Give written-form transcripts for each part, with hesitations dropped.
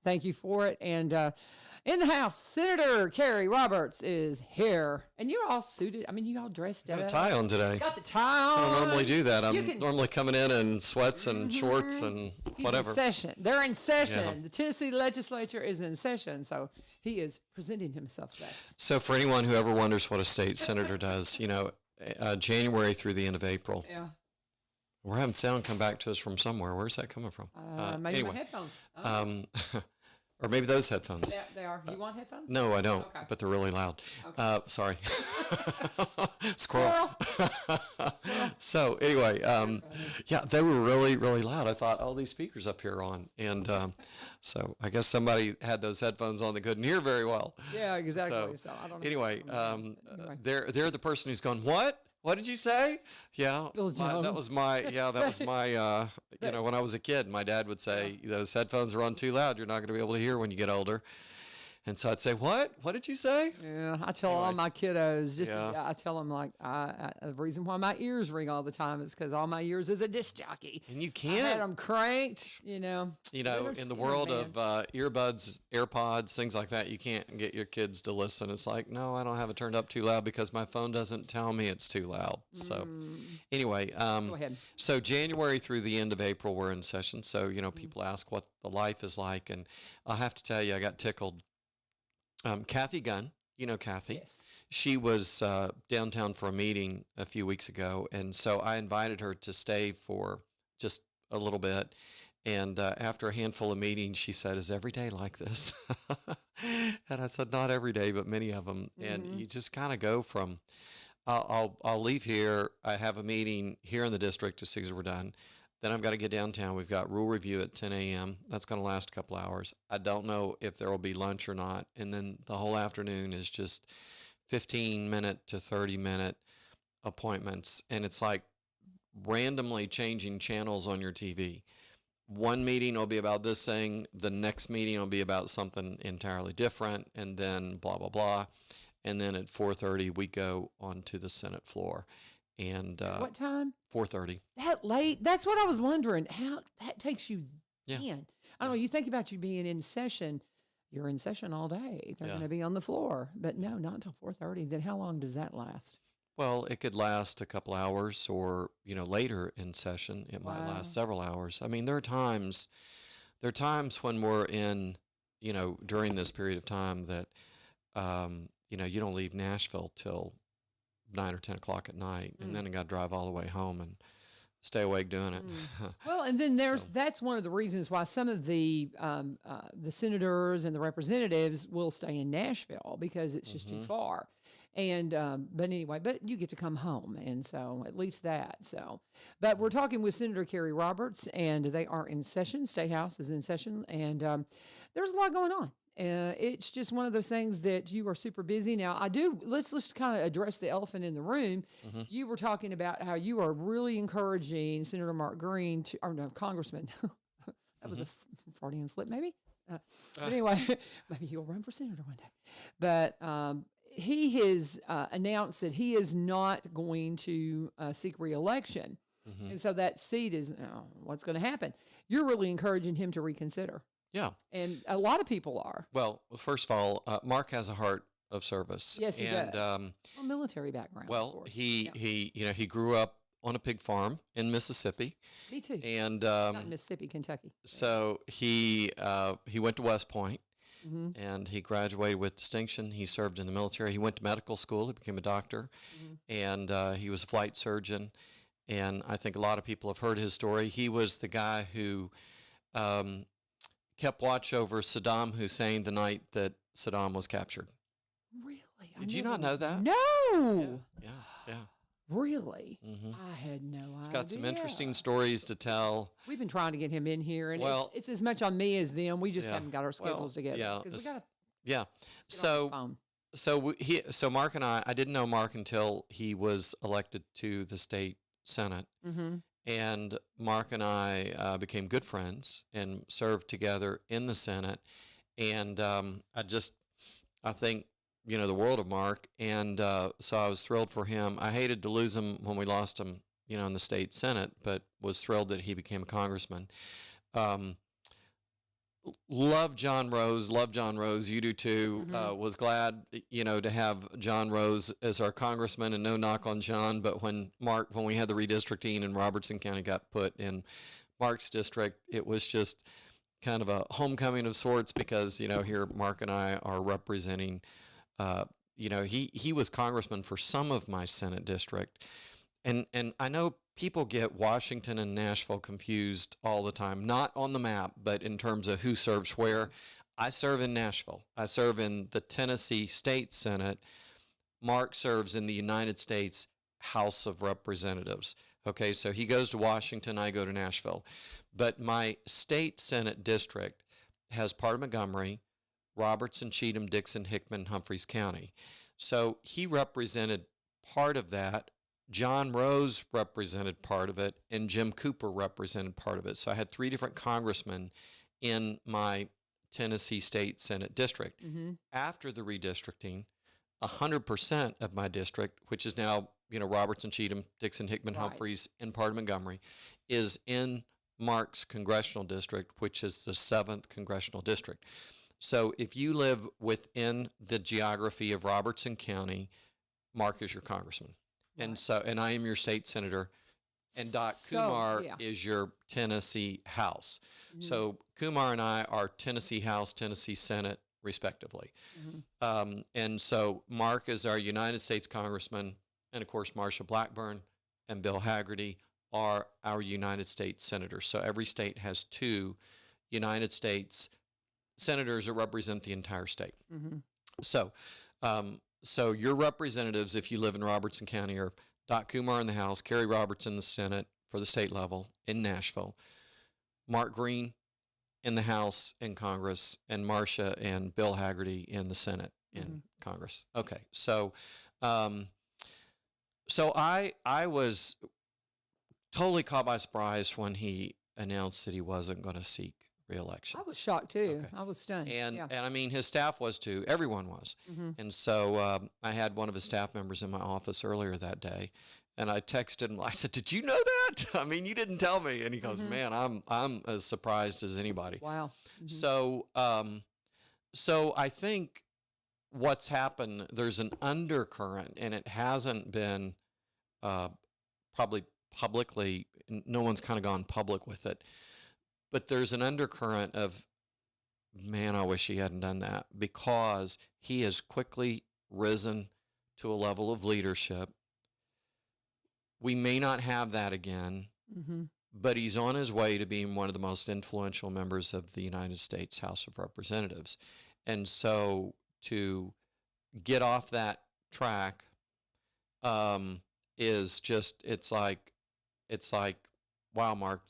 thank you for it. And in the house, Senator Kerry Roberts is here. And you're all suited. I mean, you all dressed up. Got a tie on today. Got the tie on. I don't normally do that. I'm normally coming in sweats and shorts and whatever. In session. They're in session. Yeah. The Tennessee legislature is in session, so he is presenting himself best. So for anyone who ever wonders what a state senator does, January through the end of April. Yeah. We're having sound come back to us from somewhere. Where's that coming from? Maybe my headphones. Or maybe those headphones. Yeah, they are. You want headphones? No, I don't, Okay. but they're really loud. Okay. Sorry. Squirrel. So anyway, they were really, really loud. I thought, all these speakers up here are on. And so I guess somebody had those headphones on that couldn't hear very well. Yeah, exactly. So I don't know. Anyway, they're the person who's going, what? What did you say? Yeah, that was my, when I was a kid, my dad would say, those headphones are on too loud. You're not going to be able to hear when you get older. And so I'd say, what? What did you say? Yeah, I tell all my kiddos, I tell them the reason why my ears ring all the time is because all my ears is a disc jockey. And you can't. I had them cranked, in the world of earbuds, AirPods, things like that, you can't get your kids to listen. It's like, no, I don't have it turned up too loud because my phone doesn't tell me it's too loud. So anyway, go ahead. So January through the end of April, we're in session. So, people ask what the life is like. And I'll have to tell you, I got tickled. Kathy Gunn, Kathy. Yes. She was downtown for a meeting a few weeks ago, and so I invited her to stay for just a little bit. And after a handful of meetings, she said, "Is every day like this?" And I said, "Not every day, but many of them." Mm-hmm. And you just kind of go from, I'll leave here. I have a meeting here in the district as soon as we're done. Then I've got to get downtown. We've got rule review at 10 a.m. That's going to last a couple hours. I don't know if there will be lunch or not. And then the whole afternoon is just 15-minute to 30-minute appointments. And it's like randomly changing channels on your TV. One meeting will be about this thing. The next meeting will be about something entirely different. And then blah, blah, blah. And then at 4:30, we go onto the Senate floor. And what time? 4:30. That late? That's what I was wondering. How that takes you in. I don't know. You think about you being in session. You're in session all day. They're going to be on the floor. But no, not until 4:30. Then how long does that last? Well, it could last a couple hours or, later in session, it might last several hours. I mean, there are times when we're in, during this period of time that, you don't leave Nashville till 9 or 10 o'clock at night, and then I got to drive all the way home and stay awake doing it. Well, and then that's one of the reasons why some of the senators and the representatives will stay in Nashville because it's just too far. And but anyway, but you get to come home, and so at least that. So, but we're talking with Senator Kerry Roberts, and they are in session. State House is in session, and there's a lot going on. It's just one of those things that you are super busy. Now, let's kind of address the elephant in the room. Mm-hmm. You were talking about how you are really encouraging Senator Mark Green Congressman. That was a Freudian slip, maybe. But anyway, maybe he'll run for senator one day. But he has announced that he is not going to seek re-election. Mm-hmm. And so that seat is, what's going to happen? You're really encouraging him to reconsider. Yeah. And a lot of people are. Well, first of all, Mark has a heart of service. Yes, he does. Military background. Well, he grew up on a pig farm in Mississippi. Me too. And not Mississippi, Kentucky. So he went to West Point, and he graduated with distinction. He served in the military. He went to medical school. He became a doctor, and he was a flight surgeon. And I think a lot of people have heard his story. He was the guy who kept watch over Saddam Hussein the night that Saddam was captured. Really? Did you not know that? No. Yeah. Really? Mm-hmm. I had no idea. He's got some interesting stories to tell. We've been trying to get him in here, and it's as much on me as them. We just haven't got our schedules together. Yeah. So Mark and I didn't know Mark until he was elected to the state Senate. Mm-hmm. And Mark and I became good friends and served together in the Senate. And I think, the world of Mark. And so I was thrilled for him. I hated to lose him when we lost him, in the state Senate, but was thrilled that he became a congressman. love John Rose. Love John Rose. You do too. Was glad, to have John Rose as our congressman, and no knock on John. But when we had the redistricting and Robertson County got put in Mark's district, it was just kind of a homecoming of sorts because, here Mark and I are representing, he was congressman for some of my Senate district. And I know people get Washington and Nashville confused all the time, not on the map, but in terms of who serves where. I serve in Nashville. I serve in the Tennessee State Senate. Mark serves in the United States House of Representatives. Okay, so he goes to Washington, I go to Nashville. But my state Senate district has part of Montgomery, Robertson, Cheatham, Dixon, Hickman, Humphreys County. So he represented part of that. John Rose represented part of it, and Jim Cooper represented part of it. So I had 3 different congressmen in my Tennessee State Senate district. After the redistricting, 100% of my district, which is now, Robertson, Cheatham, Dixon, Hickman, Humphreys, and part of Montgomery, is in Mark's congressional district, which is the 7th congressional district. So if you live within the geography of Robertson County, Mark is your congressman. And I am your state senator, and Doc Kumar is your Tennessee House. So Kumar and I are Tennessee House, Tennessee Senate, respectively. And so Mark is our United States congressman, and of course Marsha Blackburn and Bill Hagerty are our United States senators. So every state has 2 United States senators that represent the entire state. So your representatives, if you live in Robertson County, are Doc Kumar in the House, Kerry Robertson in the Senate for the state level in Nashville, Mark Green in the House in Congress, and Marsha and Bill Hagerty in the Senate in Congress. Okay, so I was totally caught by surprise when he announced that he wasn't going to seek re-election. I was shocked too. I was stunned. And I mean, his staff was too. Everyone was. And so I had one of his staff members in my office earlier that day, and I texted him. I said, "Did you know that? I mean, you didn't tell me." And he goes, "Man, I'm as surprised as anybody." Wow. So I think what's happened, there's an undercurrent, and it hasn't been probably publicly. No one's kind of gone public with it. But there's an undercurrent of, man, I wish he hadn't done that, because he has quickly risen to a level of leadership. We may not have that again, but he's on his way to being one of the most influential members of the United States House of Representatives. And so to get off that track is just, it's like, wow, Mark,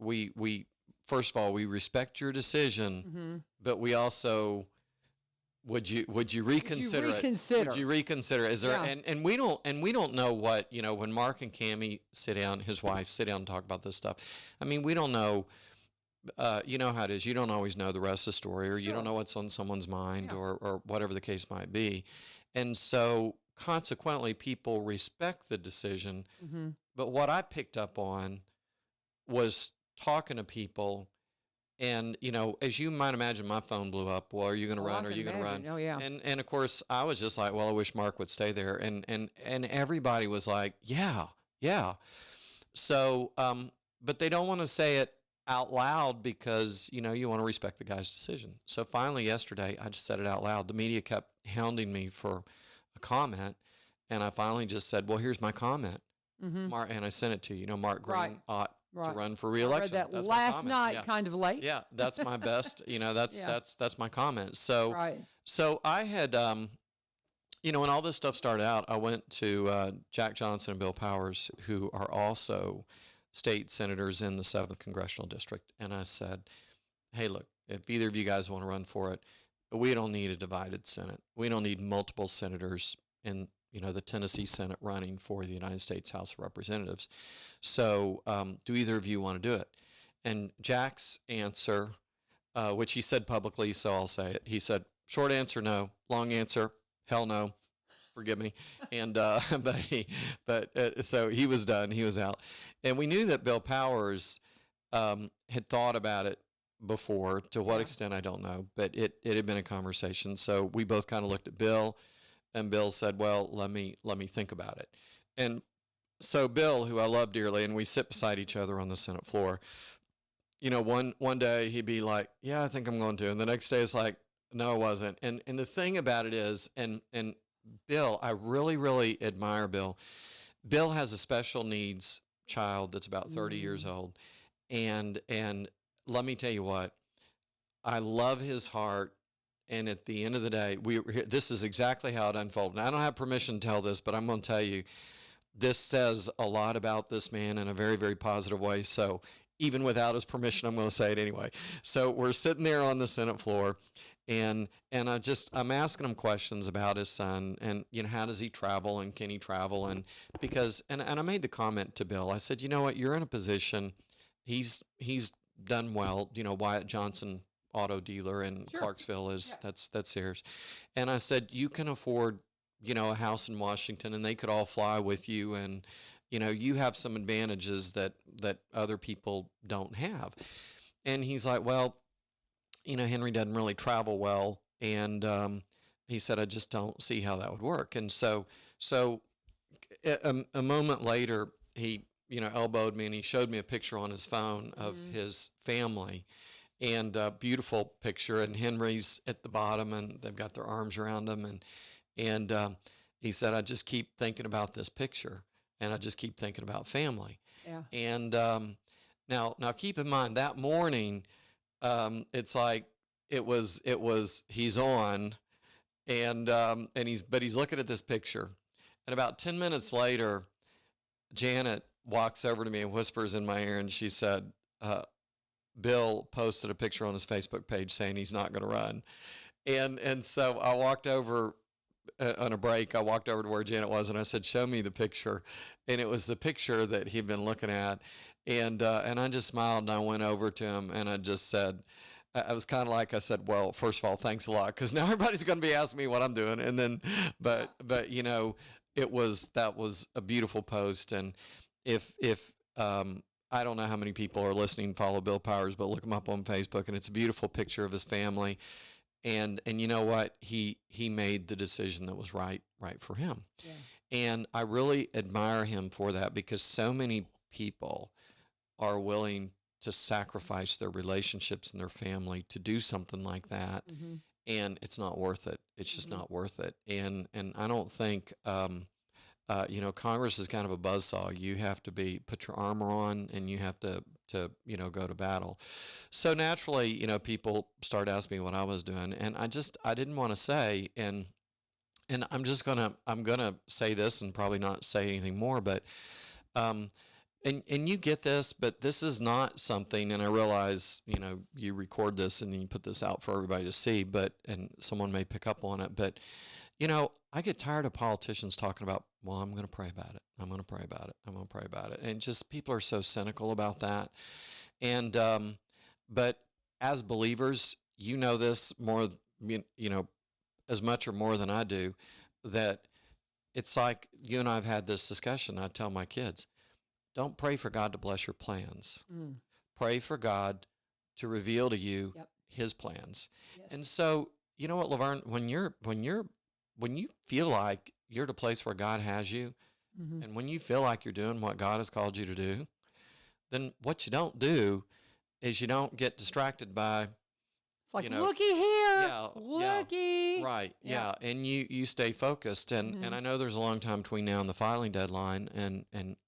we first of all, we respect your decision, but we also would you reconsider it? Would you reconsider? Is there and we don't know what, when Mark and Cammie sit down, his wife sit down and talk about this stuff. I mean, we don't know. You know how it is. You don't always know the rest of the story, or you don't know what's on someone's mind, or whatever the case might be. And so consequently, people respect the decision. But what I picked up on was talking to people, and as you might imagine, my phone blew up. Well, are you going to run? Are you going to run? Oh yeah. And of course, I was just like, well, I wish Mark would stay there. And everybody was like, yeah. So, but they don't want to say it out loud because you want to respect the guy's decision. So finally, yesterday, I just said it out loud. The media kept hounding me for a comment, and I finally just said, well, here's my comment. Mark, and I sent it to you. Mark Green ought to run for re-election. I read that last night, kind of late. Yeah, that's my best. That's my comment. So, so I had, when all this stuff started out, I went to Jack Johnson and Bill Powers, who are also state senators in the 7th Congressional District, and I said, "Hey, look, if either of you guys want to run for it, we don't need a divided Senate. We don't need multiple senators in." The Tennessee Senate running for the United States House of Representatives. So do either of you want to do it? And Jack's answer, which he said publicly, so I'll say it. He said, short answer, no. Long answer, hell no. Forgive me. And so he was done. He was out. And we knew that Bill Powers had thought about it before. To what Yeah. extent, I don't know, but it had been a conversation. So we both kind of looked at Bill, and Bill said, well, let me think about it. And so Bill, who I love dearly, and we sit beside each other on the Senate floor, one day he'd be like, yeah, I think I'm going to. And the next day it's like, no, I wasn't. And the thing about it is, and Bill, I really, really admire Bill. Bill has a special needs child that's about 30 years old. And let me tell you what, I love his heart. And at the end of the day, this is exactly how it unfolded. And I don't have permission to tell this, but I'm going to tell you, this says a lot about this man in a very, very positive way. So even without his permission, I'm going to say it anyway. So we're sitting there on the Senate floor, and I'm asking him questions about his son, and how does he travel, and can he travel, and I made the comment to Bill. I said, you know what, you're in a position. He's done well. Wyatt Johnson auto dealer in Clarksville that's Sears, and I said, you can afford a house in Washington, and they could all fly with you, and you have some advantages that other people don't have. And he's like, well, Henry doesn't really travel well, and he said, I just don't see how that would work. And so a moment later, he elbowed me, and he showed me a picture on his phone of his family, and a beautiful picture, and Henry's at the bottom, and they've got their arms around him, and he said, I just keep thinking about this picture, and I just keep thinking about family. Yeah. And now keep in mind that morning, it's like it was he's on, and he's looking at this picture, and about 10 minutes later, Janet walks over to me and whispers in my ear, and she said, Bill posted a picture on his Facebook page saying he's not going to run. And so I walked over on a break. I walked over to where Janet was, and I said, show me the picture. And it was the picture that he'd been looking at. And I just smiled, and I went over to him, and I just said, I was kind of like, I said, well, first of all, thanks a lot, because now everybody's going to be asking me what I'm doing. And then, but that was a beautiful post. And if I don't know how many people are listening, follow Bill Powers, but look him up on Facebook, and it's a beautiful picture of his family. And you know what? He made the decision that was right for him. Yeah. And I really admire him for that, because so many people are willing to sacrifice their relationships and their family to do something like that. Mm-hmm. And it's not worth it. It's just not worth it. And I don't think, Congress is kind of a buzzsaw. You have to put your armor on, and you have to go to battle. So naturally, people started asking me what I was doing, and I didn't want to say, and I'm gonna say this and probably not say anything more, but, and you get this, but this is not something, and I realize, you record this and then you put this out for everybody to see, and someone may pick up on it, but, I get tired of politicians talking about, well, I'm going to pray about it. I'm going to pray about it. I'm going to pray about it. And just people are so cynical about that. And, but as believers, this more, as much or more than I do, that it's like you and I have had this discussion. I tell my kids, don't pray for God to bless your plans. Pray for God to reveal to you his plans. Yes. And so, you know what, LaVern, when you feel like you're at a place where God has you, and when you feel like you're doing what God has called you to do, then what you don't do is you don't get distracted by, it's like, looky here, looky. Yeah, right, yeah. And you stay focused. And I know there's a long time between now and the filing deadline, and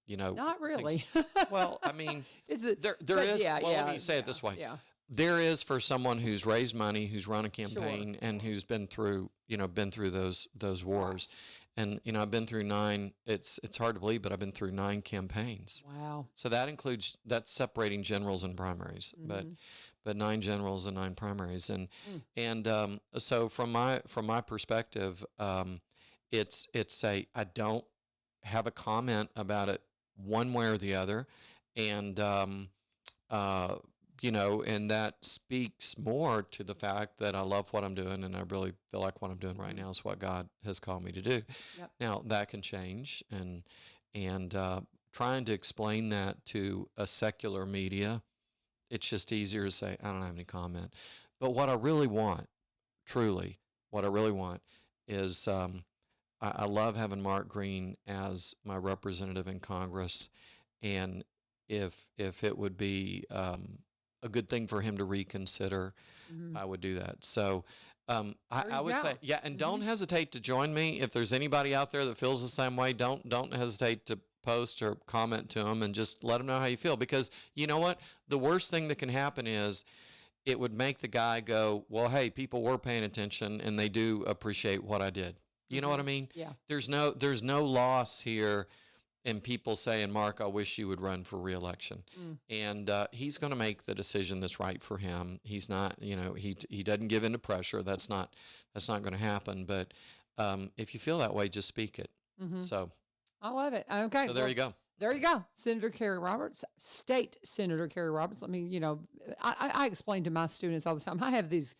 not really. Well, I mean, is it? There is. Let me say it this way. Yeah. There is, for someone who's raised money, who's run a campaign, and who's been through those wars. And, I've been through 9, it's hard to believe, but I've been through 9 campaigns. Wow. So that's separating generals and primaries, but 9 generals and 9 primaries. And so from my perspective, I don't have a comment about it one way or the other. And, and that speaks more to the fact that I love what I'm doing, and I really feel like what I'm doing right now is what God has called me to do. Yep. Now that can change, and trying to explain that to a secular media it's just easier to say, I don't have any comment. But what I really want, truly, what I really want is I love having Mark Green as my representative in Congress. And if it would be a good thing for him to reconsider, Mhm. I would do that. So There I you would say, go. yeah, and don't hesitate to join me. If there's anybody out there that feels the same way, don't hesitate to post or comment to them and just let them know how you feel. Because you know what? The worst thing that can happen is it would make the guy go, well, hey, people were paying attention and they do appreciate what I did. You know what I mean? Yeah. There's no loss here in people saying, Mark, I wish you would run for reelection. Mm. And he's going to make the decision that's right for him. He's not, he doesn't give in to pressure. That's not going to happen. But if you feel that way, just speak it. So I love it. Okay. so there you go. There you go. Senator Kerry Roberts, State Senator Kerry Roberts. Let me, I explain to my students all the time. I have these,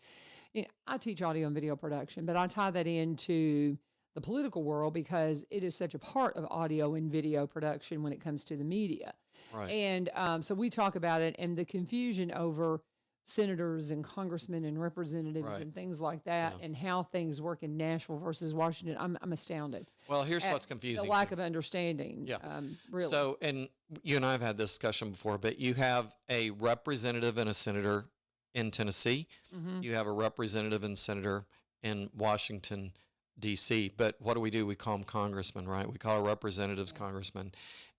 I teach audio and video production, but I tie that into the political world because it is such a part of audio and video production when it comes to the media. Right. And so we talk about it and the confusion over senators and congressmen and representatives Right. and things like that and how things work in Nashville versus Washington. I'm astounded. Well, here's at what's confusing. The lack of understanding. Yeah. Really. So, and you and I have had this discussion before, but you have a representative and a senator in Tennessee. You have a representative and senator in Washington, D.C. But what do? We call them congressmen, right? We call our representatives congressmen.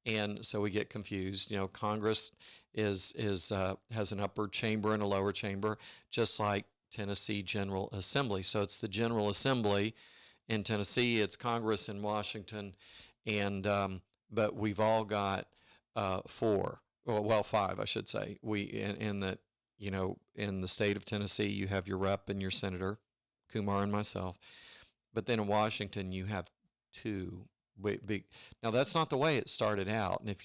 And so we get confused. Congress has an upper chamber and a lower chamber, just like Tennessee General Assembly. So it's the General Assembly in Tennessee, it's Congress in Washington, and but we've all got five, I should say. We in that in the state of Tennessee, you have your rep and your senator, Kumar and myself, but then in Washington you have two. Big. Now that's not the way it started out, and if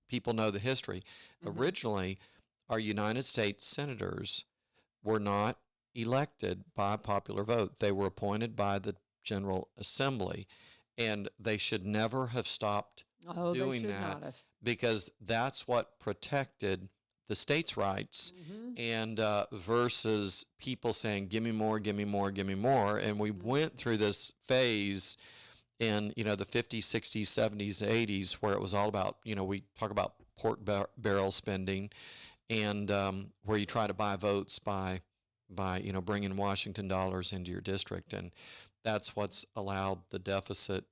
people know the history. Originally, our United States senators were not elected by popular vote. They were appointed by the General Assembly, and they should never have stopped doing that because that's what protected the states' rights and versus people saying, give me more, give me more, give me more. And we went through this phase in the 50s, 60s, 70s, 80s, where it was all about, we talk about pork barrel spending, and where you try to buy votes by bringing Washington dollars into your district, and that's what's allowed the deficit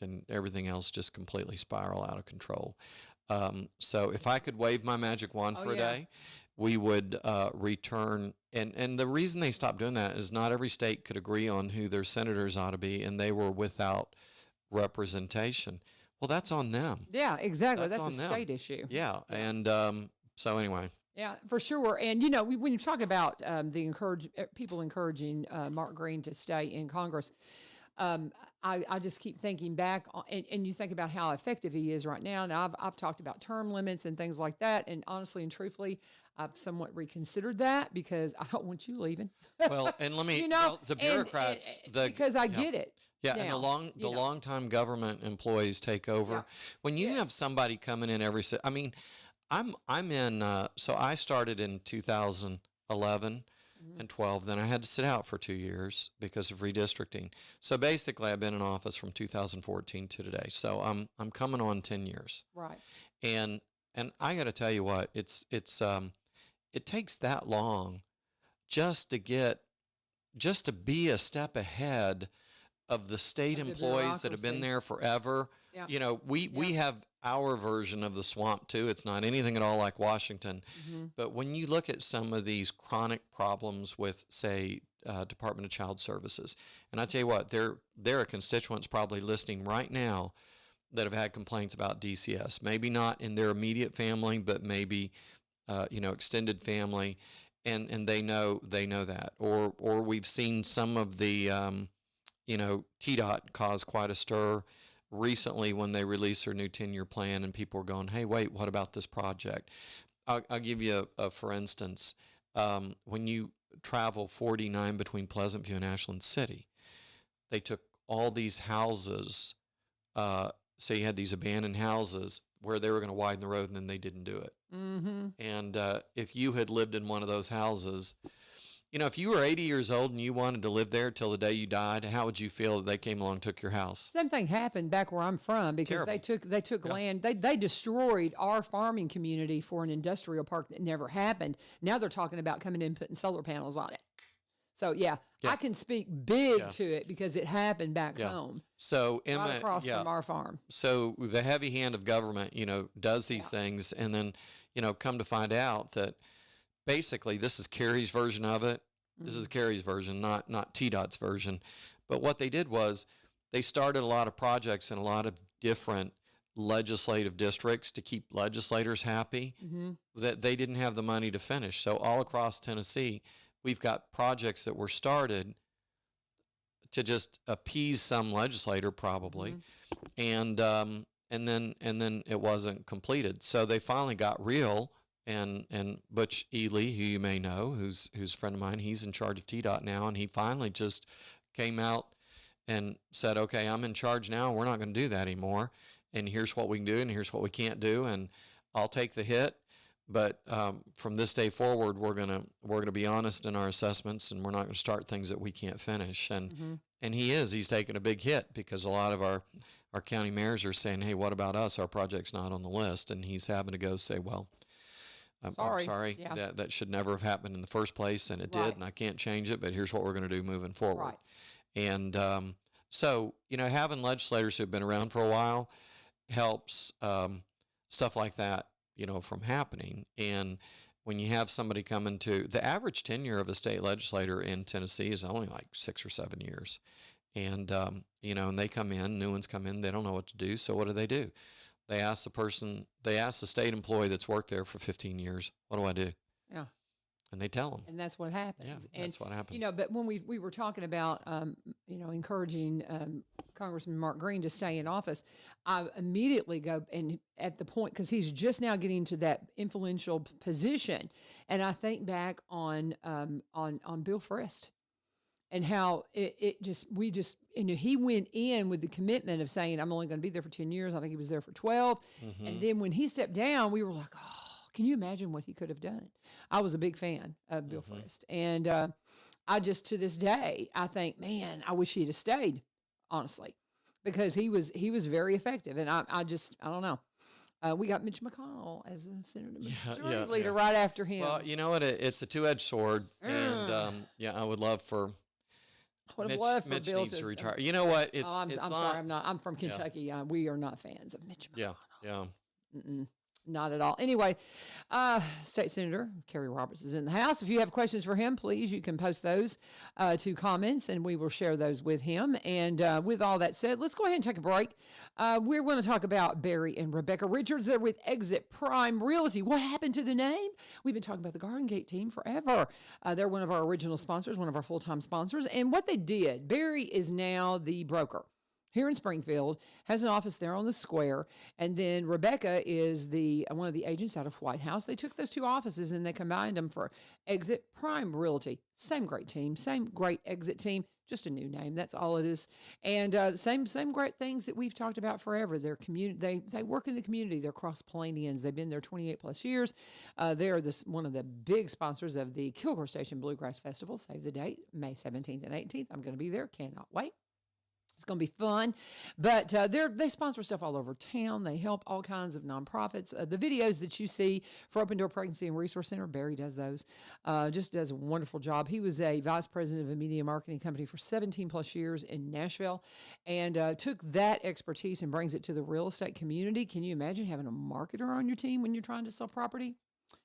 and everything else just completely spiral out of control. So if I could wave my magic wand for a day, we would return. And the reason they stopped doing that is not every state could agree on who their senators ought to be, and they were without representation. Well, that's on them. Yeah, exactly. That's on a them. state issue. Yeah. And so anyway. Yeah, for sure. And, when you talk about people encouraging Mark Green to stay in Congress, I just keep thinking back and you think about how effective he is right now. Now, I've talked about term limits and things like that. And honestly and truthfully, I've somewhat reconsidered that because I don't want you leaving. Well, and let me, the bureaucrats, because I get it. Yeah, now, and the long-time government employees take over. Yeah. When you have somebody coming in I'm in, so I started in 2011 and 12. Then I had to sit out for 2 years because of redistricting. So basically, I've been in office from 2014 to today. So I'm coming on 10 years. Right. And I got to tell you what, it takes that long just to be a step ahead of the state employees that have been there forever. Yeah. We have our version of the swamp too. It's not anything at all like Washington. But when you look at some of these chronic problems with, say, Department of Child Services, and I tell you what, there are constituents probably listening right now that have had complaints about DCS. Maybe not in their immediate family, but maybe extended family, and they know that. Or we've seen some of the TDOT cause quite a stir recently when they released their new 10-year plan, and people were going, hey, wait, what about this project? I'll give you for instance, when you travel 49 between Pleasant View and Ashland City, they took all these houses, so you had these abandoned houses where they were going to widen the road, and then they didn't do it. Mm-hmm. And if you had lived in one of those houses, if you were 80 years old and you wanted to live there till the day you died, how would you feel that they came along and took your house? Same thing happened back where I'm from, because Terrible. they took land. They destroyed our farming community for an industrial park that never happened. Now they're talking about coming in and putting solar panels on it. So yeah. I can speak big to it because it happened back home. So Emma, right across from our farm. So the heavy hand of government, does these things, and then, come to find out that basically this is Kerry's version of it. This is Kerry's version, not TDOT's version. But what they did was they started a lot of projects in a lot of different legislative districts to keep legislators happy that they didn't have the money to finish. So all across Tennessee, we've got projects that were started to just appease some legislator probably, and then it wasn't completed. So they finally got real, and Butch Ely, who you may know, who's a friend of mine, he's in charge of TDOT now, and he finally just came out and said, okay, I'm in charge now. We're not going to do that anymore, and here's what we can do, and here's what we can't do, and I'll take the hit. But from this day forward, we're gonna be honest in our assessments, and we're not going to start things that we can't finish. And he's taking a big hit, because a lot of our county mayors are saying, hey, what about us? Our project's not on the list. And he's having to go say, well, I'm sorry. Yeah. That should never have happened in the first place, and it did, and I can't change it, but here's what we're going to do moving forward. Right. And so, having legislators who've been around for a while helps stuff like that, from happening. And when you have somebody coming to, the average tenure of a state legislator in Tennessee is only like 6 or 7 years. And, and they come in, new ones come in, they don't know what to do. So what do? They ask the state employee that's worked there for 15 years, what do I do? Yeah. And they tell them. And that's what happens. Yeah, that's what happens. But when we were talking about, encouraging Congressman Mark Green to stay in office, I immediately go and at the point, because he's just now getting to that influential position, and I think back on Bill Frist and how he went in with the commitment of saying, I'm only going to be there for 10 years. I think he was there for 12. And then when he stepped down, we were like, oh, can you imagine what he could have done? I was a big fan of Bill Frist. And I just, to this day, I think, man, I wish he'd have stayed, honestly, because he was very effective. And I don't know. We got Mitch McConnell as the Senator Majority Leader right after him. Well, you know what? It's a two-edged sword. And, I would love for Mitch Bill needs to retire. You know what? I'm sorry. I'm from Kentucky. We are not fans of Mitch McConnell. Yeah. Not at all. Anyway, State Senator Kerry Roberts is in the house. If you have questions for him, please, you can post those to comments, and we will share those with him. And with all that said, let's go ahead and take a break. We're going to talk about Barry and Rebecca Richards. They're with Exit Prime Realty. What happened to the name? We've been talking about the Garden Gate team forever. They're one of our original sponsors, one of our full-time sponsors. And what they did, Barry is now the broker here in Springfield, has an office there on the square, and then Rebecca is one of the agents out of White House. They took those two offices and they combined them for Exit Prime Realty. Same great team, same great exit team, just a new name. That's all it is. And same great things that we've talked about forever. They're community. They work in the community. They're Cross-Plainians. They've been there 28 plus years. They're one of the big sponsors of the Kilgore Station Bluegrass Festival. Save the date, May 17th and 18th. I'm going to be there. Cannot wait. It's going to be fun, but they sponsor stuff all over town. They help all kinds of nonprofits. The videos that you see for Open Door Pregnancy and Resource Center, Barry does those, just does a wonderful job. He was a vice president of a media marketing company for 17 plus years in Nashville, and took that expertise and brings it to the real estate community. Can you imagine having a marketer on your team when you're trying to sell property?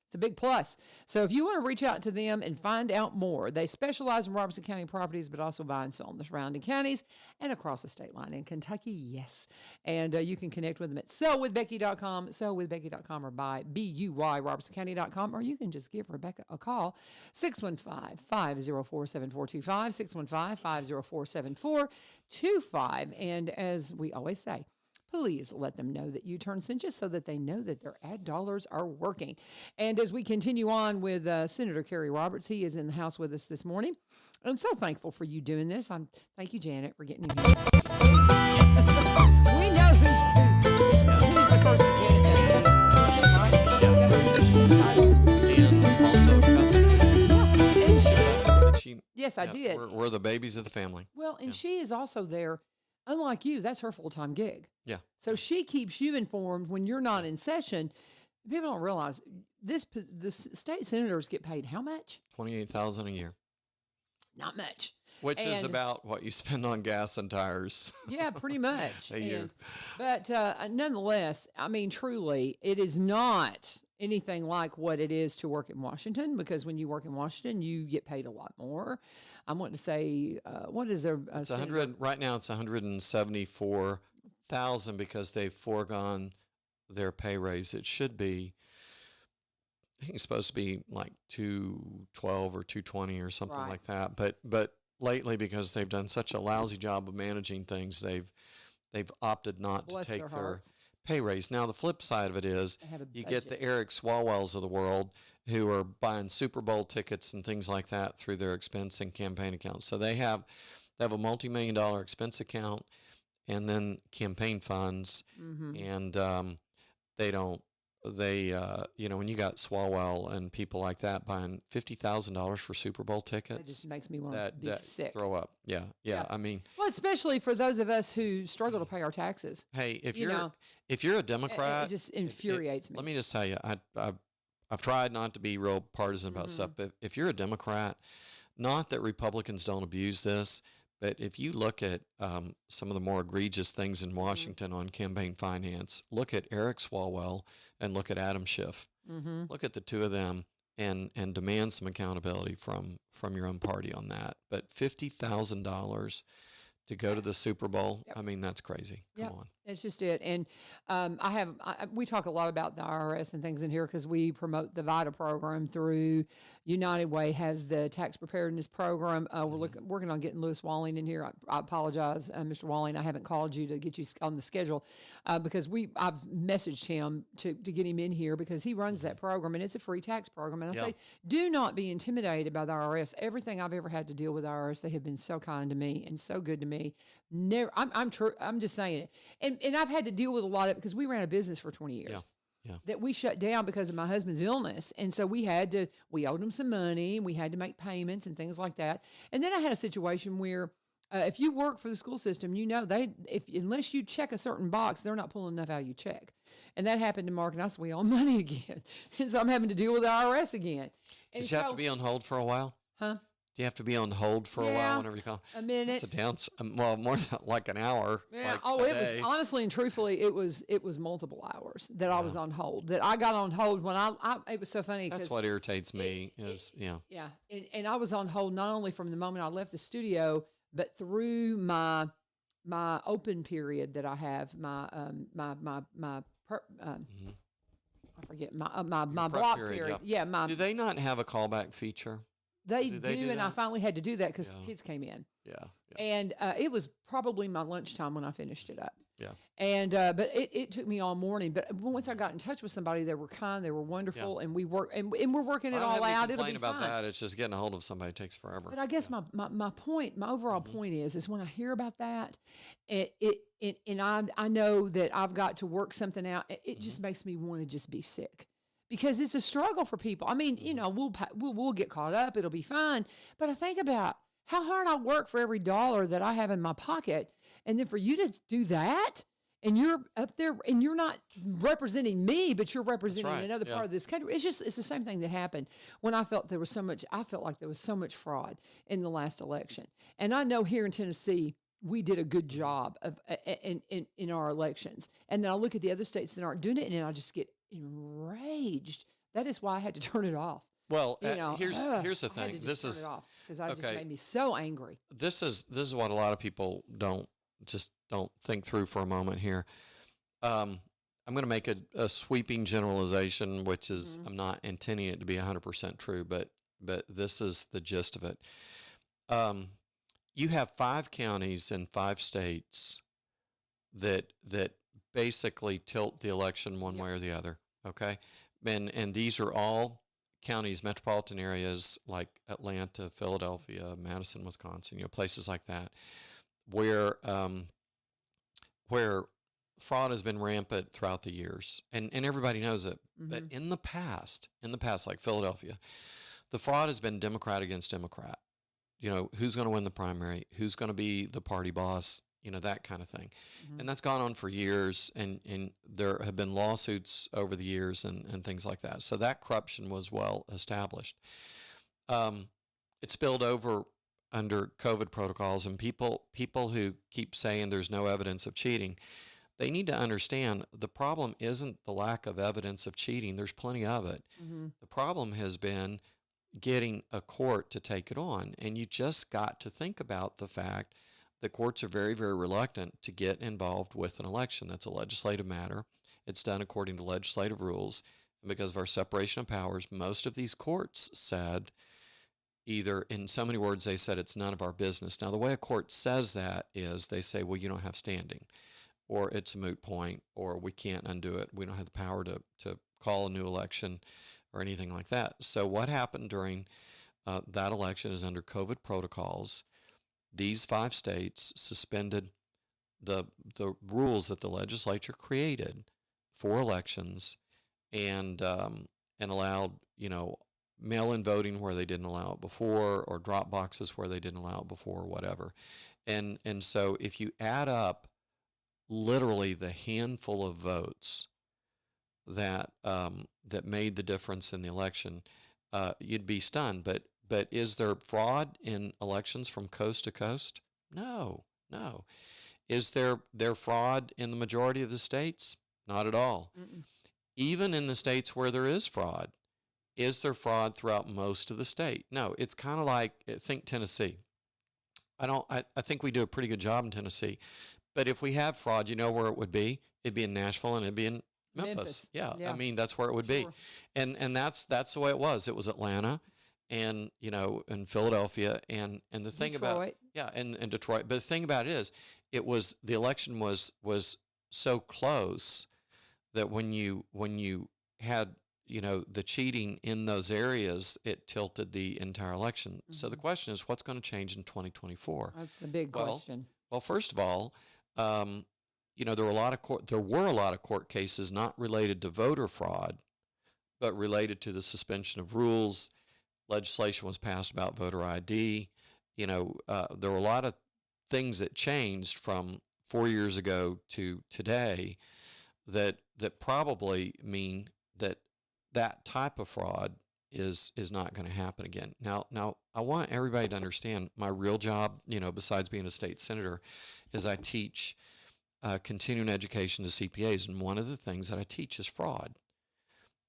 It's a big plus. So if you want to reach out to them and find out more, they specialize in Robertson County properties, but also buy and sell in the surrounding counties and across the state line in Kentucky. Yes. And you can connect with them at sellwithbecky.com, sellwithbecky.com, or by BUYRobertsonCounty.com, or you can just give Rebecca a call, 615-504-7425, 615-504-7425. And as we always say, please let them know that U-Turn sent you so that they know that their ad dollars are working. And as we continue on with Senator Kerry Roberts, he is in the house with us this morning. I'm so thankful for you doing this. Thank you, Janet, for getting you here. We know who's the first Janet. Yes, I did. We're the babies of the family. Well, and she is also there. Unlike you, that's her full-time gig. Yeah. So she keeps you informed when you're not in session. People don't realize the state senators get paid how much? $28,000 a year. Not much. Which is about what you spend on gas and tires. Yeah, pretty much. a year. But nonetheless, I mean, truly, it is not anything like what it is to work in Washington, because when you work in Washington, you get paid a lot more. I'm wanting to say, what is there? It's 100 right now. It's 174,000 because they've foregone their pay raise. It should be, I think it's supposed to be like 212 or 220 or something Right. like that. But lately, because they've done such a lousy job of managing things, they've opted not Bless to take their their hearts. pay raise. Now, the flip side of it is They have a you get budget. the Eric Swalwells of the world who are buying Super Bowl tickets and things like that through their expense and campaign accounts. So they have a multi-million-dollar expense account and then campaign funds, Mm-hmm. and when you got Swalwell and people like that buying $50,000 for Super Bowl It tickets, just makes me want to be sick. throw up. Yeah. Yeah. I mean, Well, especially for those of us who struggle to pay our taxes. hey, if You you're know, if you're a It Democrat, just infuriates me. let me just tell you, I've tried not to be real partisan about Mm-hmm. stuff, but if you're a Democrat, not that Republicans don't abuse this, but if you look at some of the more egregious things Mm-hmm. in Washington on campaign finance, look at Eric Swalwell and look at Adam Schiff. Mm-hmm. Look at the two of them and demand some accountability from your own party on that. But $50,000 to go to the Super Bowl, Yep. I mean, that's crazy. Come Yep. on. That's just it. And we talk a lot about the IRS and things in here because we promote the VITA program through United Way has the tax preparedness program. We're working on getting Lewis Walling in here. I apologize, Mr. Walling. I haven't called you to get you on the schedule because I've messaged him to get him in here because he runs that program and it's a free tax program. And I Yeah. say, do not be intimidated by the IRS. Everything I've ever had to deal with the IRS, they have been so kind to me and so good to me. Never, I'm true. I'm just saying it. And I've had to deal with a lot of it because we ran a business for 20 years. Yeah. That we shut down because of my husband's illness. And so we owed him some money and we had to make payments and things like that. And then I had a situation where if you work for the school system, unless you check a certain box, they're not pulling enough out of your check. And that happened to Mark and I, so we owe money again. And so I'm having to deal with the IRS again. And Did you have to be on hold for a while? Huh? Do you have to be on hold for a Yeah, while whenever you call? a minute. It's a down, more than like an hour. Yeah. Like It was day. honestly and truthfully, it was multiple hours that I was on hold. That I got on hold when it was so funny. That's 'cause what irritates me is, Yeah, and I was on hold not only from the moment I left the studio, but through my open period that I have I forget my prep block period, period. Yeah, do they not have a callback feature? they do they do and I that? finally had to do that because Yeah. the kids came in, Yeah. and it was probably my lunchtime when I finished it up. Yeah. And but it took me all morning. But once I got in touch with somebody, they were kind, they were wonderful, and we work and we're working it I don't all have any out. It'll complaint be about fine. that. It's just getting a hold of somebody takes forever. But I guess my point, my overall point is when I hear about that, and I know that I've got to work something out. It just makes me want to just be sick because it's a struggle for people. I mean, we'll get caught up. It'll be fine. But I think about how hard I work for every dollar that I have in my pocket, and then for you to do that. And you're up there and you're not representing me, but you're representing right, another yeah. part of this country. It's the same thing that happened when I felt like there was so much fraud in the last election. And I know here in Tennessee, we did a good job of in our elections. And then I look at the other states that aren't doing it and I just get enraged. That is why I had to turn it off. Well, I here's the had to thing. just This turn is it off because it just okay. made me so angry. This is what a lot of people don't think through for a moment here. I'm going to make a sweeping generalization, which is I'm not intending it to be 100% true, but this is the gist of it. You have 5 counties in 5 states that basically tilt the election one way or the other. Okay, and these are all counties, metropolitan areas like Atlanta, Philadelphia, Madison, Wisconsin, places like that, where fraud has been rampant throughout the years, and everybody knows it. But in the past, like Philadelphia, the fraud has been Democrat against Democrat. who's going to win the primary, who's going to be the party boss, that kind of thing. And that's gone on for years, and there have been lawsuits over the years and things like that. So that corruption was well established. It spilled over under COVID protocols, and people who keep saying there's no evidence of cheating, they need to understand the problem isn't the lack of evidence of cheating. There's plenty of it. The problem has been getting a court to take it on. And you just got to think about the fact that courts are very, very reluctant to get involved with an election. That's a legislative matter. It's done according to legislative rules. And because of our separation of powers, most of these courts said, either in so many words, they said it's none of our business. Now, the way a court says that is they say, well, you don't have standing, or it's a moot point, or we can't undo it. We don't have the power to call a new election or anything like that. So what happened during that election is under COVID protocols, these 5 states suspended the rules that the legislature created for elections and allowed, mail-in voting where they didn't allow it before, or drop boxes where they didn't allow it before, or whatever. And so if you add up literally the handful of votes that made the difference in the election, you'd be stunned. But is there fraud in elections from coast to coast? No. Is there fraud in the majority of the states? Not at all. Mm-mm. Even in the states where there is fraud, is there fraud throughout most of the state? No. It's kind of like, think Tennessee. I think we do a pretty good job in Tennessee. But if we have fraud, you know where it would be? It'd be in Nashville, and it'd be in Memphis. Yeah. I mean, that's where it would be. And that's the way it was. It was Atlanta and, and Philadelphia and the thing Detroit. And Detroit. But the thing about it is, the election was so close that when you had, the cheating in those areas, it tilted the entire election. Mm-hmm. So the question is, what's going to change in 2024? That's the big question. Well, first of all, there were a lot of court cases not related to voter fraud, but related to the suspension of rules. Legislation was passed about voter ID. There were a lot of things that changed from 4 years ago to today that probably mean that type of fraud is not going to happen again. Now, I want everybody to understand my real job, besides being a state senator, is I teach continuing education to CPAs, and one of the things that I teach is fraud.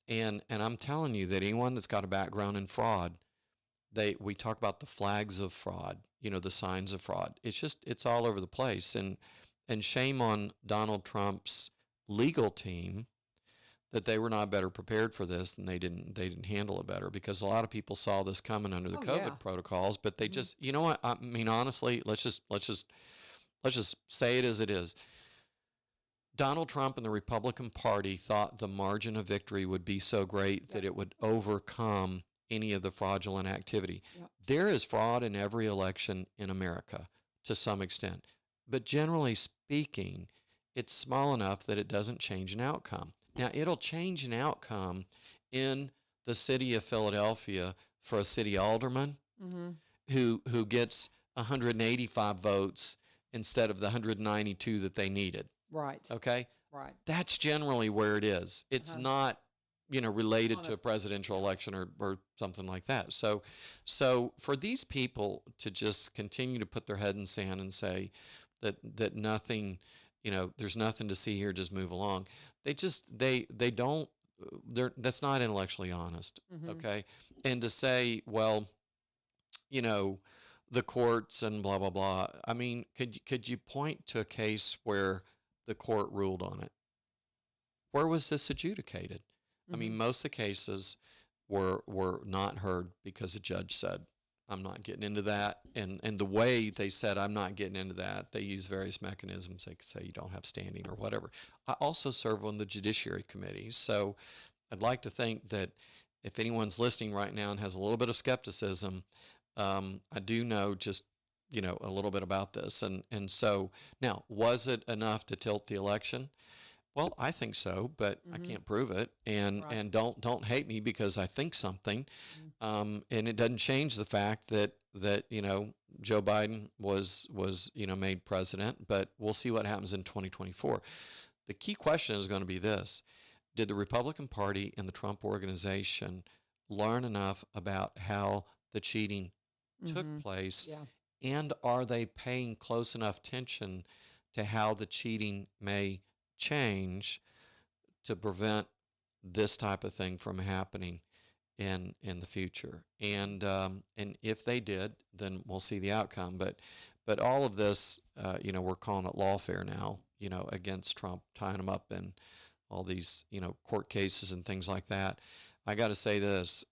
And I'm telling you that anyone that's got a background in fraud, we talk about the flags of fraud, the signs of fraud. It's all over the place. And shame on Donald Trump's legal team that they were not better prepared for this, and they didn't handle it better, because a lot of people saw this coming under the COVID protocols, but they just, you know what? I mean, honestly, let's just say it as it is. Donald Trump and the Republican Party thought the margin of victory would be so great that it would overcome any of the fraudulent activity. Yep. There is fraud in every election in America to some extent, but generally speaking, it's small enough that it doesn't change an outcome. Now, it'll change an outcome in the city of Philadelphia for a city alderman who gets 185 votes instead of the 192 that they needed. Right. Okay? Right. That's generally where it is. It's not, related to a presidential election or something like that. So for these people to just continue to put their head in sand and say that nothing, there's nothing to see here, just move along. That's not intellectually honest. Okay. And to say, well, the courts and blah, blah, blah. I mean, could you point to a case where the court ruled on it? Where was this adjudicated? I mean, most of the cases were not heard because the judge said, I'm not getting into that. And the way they said, I'm not getting into that, they use various mechanisms. They could say you don't have standing or whatever. I also serve on the Judiciary Committee. So I'd like to think that if anyone's listening right now and has a little bit of skepticism, I do know just, a little bit about this. And so now, was it enough to tilt the election? Well, I think so, but I can't prove it. And don't hate me because I think something. And it doesn't change the fact that that, Joe Biden was made president, but we'll see what happens in 2024. The key question is going to be this: did the Republican Party and the Trump organization learn enough about how the cheating took place, and are they paying close enough attention to how the cheating may change to prevent this type of thing from happening in the future? And if they did, then we'll see the outcome. But all of this, we're calling it lawfare now, against Trump, tying him up in all these, court cases and things like that. I got to say this,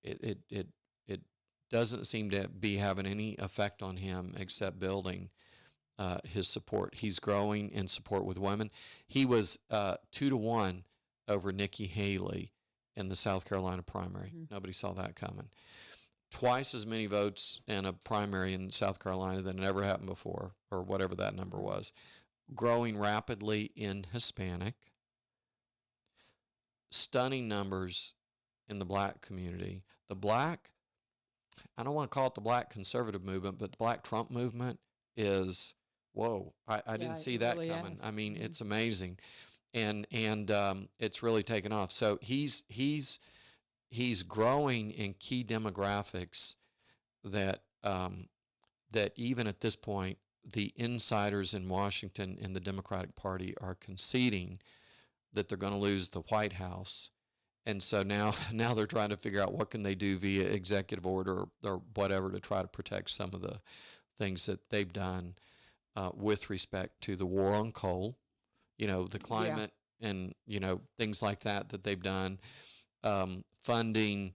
it doesn't seem to be having any effect on him except building his support. He's growing in support with women. He was 2-1 over Nikki Haley in the South Carolina primary. Nobody saw that coming. Twice as many votes in a primary in South Carolina than it ever happened before, or whatever that number was. Growing rapidly in Hispanic. Stunning numbers in the black community. I don't want to call it the black conservative movement, but the black Trump movement is, whoa, I didn't see that really coming. is. I mean, it's amazing. And it's really taken off. So he's growing in key demographics that even at this point, the insiders in Washington in the Democratic Party are conceding that they're going to lose the White House. And so now they're trying to figure out what can they do via executive order or whatever to try to protect some of the things that they've done with respect to the war on coal, the climate and, things like that they've done, funding,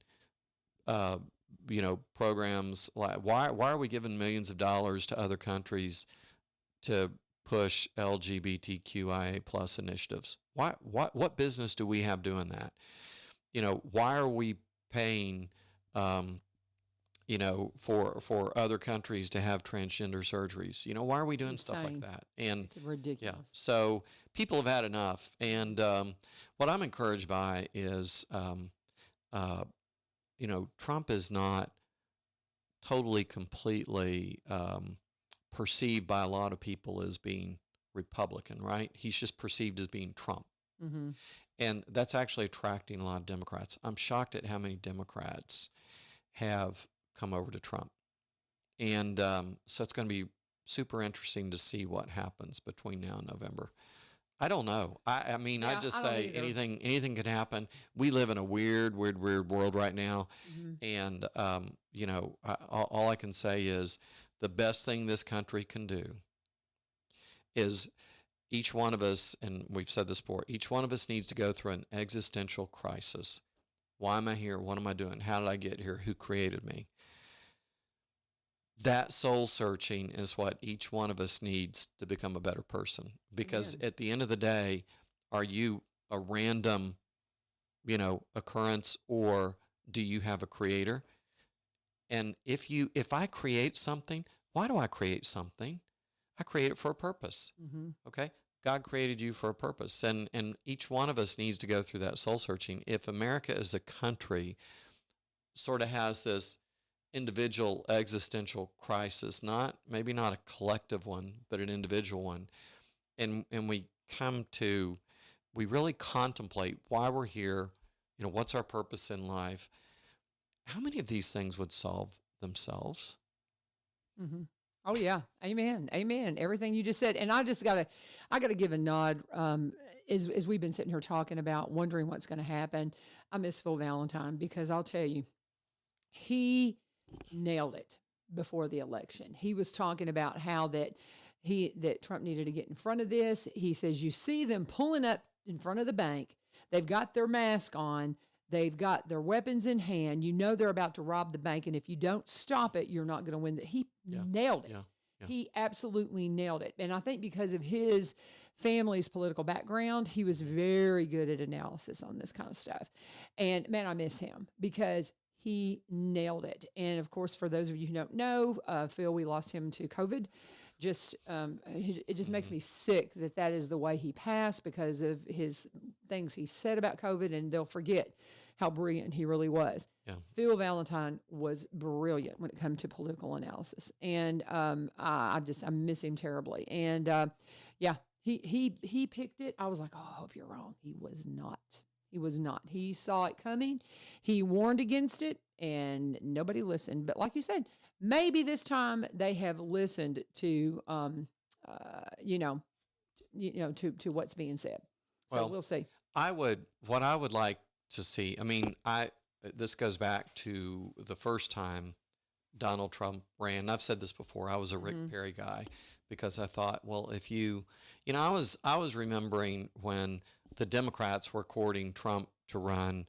programs. Like why are we giving millions of dollars to other countries to push LGBTQIA plus initiatives? What business do we have doing that? Why are we paying, for other countries to have transgender surgeries? Why are we doing stuff like that? And it's ridiculous. Yeah, so people have had enough. And what I'm encouraged by is, Trump is not totally, completely perceived by a lot of people as being Republican, right? He's just perceived as being Trump. And that's actually attracting a lot of Democrats. I'm shocked at how many Democrats have come over to Trump. And so it's going to be super interesting to see what happens between now and November. I don't know. I mean, I just say anything could happen. We live in a weird world right now. And, all I can say is the best thing this country can do is each one of us, and we've said this before, each one of us needs to go through an existential crisis. Why am I here? What am I doing? How did I get here? Who created me? That soul searching is what each one of us needs to become a better person. Because at the end of the day, are you a random, occurrence, or do you have a creator? And if I create something, why do I create something? I create it for a purpose. Okay? God created you for a purpose. And each one of us needs to go through that soul searching. If America as a country sort of has this individual existential crisis, maybe not a collective one, but an individual one, and we really contemplate why we're here, what's our purpose in life, how many of these things would solve themselves? Oh yeah. Amen. Everything you just said. And I gotta give a nod, as we've been sitting here talking about wondering what's going to happen. I miss Phil Valentine, because I'll tell you, he nailed it before the election. He was talking about how that Trump needed to get in front of this. He says, you see them pulling up in front of the bank. They've got their mask on. They've got their weapons in hand. They're about to rob the bank. And if you don't stop it, you're not going to win. He nailed it. Yeah. He absolutely nailed it. And I think because of his family's political background, he was very good at analysis on this kind of stuff. And man, I miss him because he nailed it. And of course, for those of you who don't know, Phil, we lost him to COVID. It just makes me sick that is the way he passed, because of his things he said about COVID, and they'll forget how brilliant he really was. Yeah. Phil Valentine was brilliant when it comes to political analysis, and I miss him terribly. And yeah, he picked it. I was like, oh, I hope you're wrong. He was not. He was not. He saw it coming. He warned against it, and nobody listened. But like you said, maybe this time they have listened to, to what's being said. So Well, we'll see. What I would like to see, I mean, this goes back to the first time Donald Trump ran. I've said this before. I was a Rick Perry guy because I thought, well, if I was remembering when the Democrats were courting Trump to run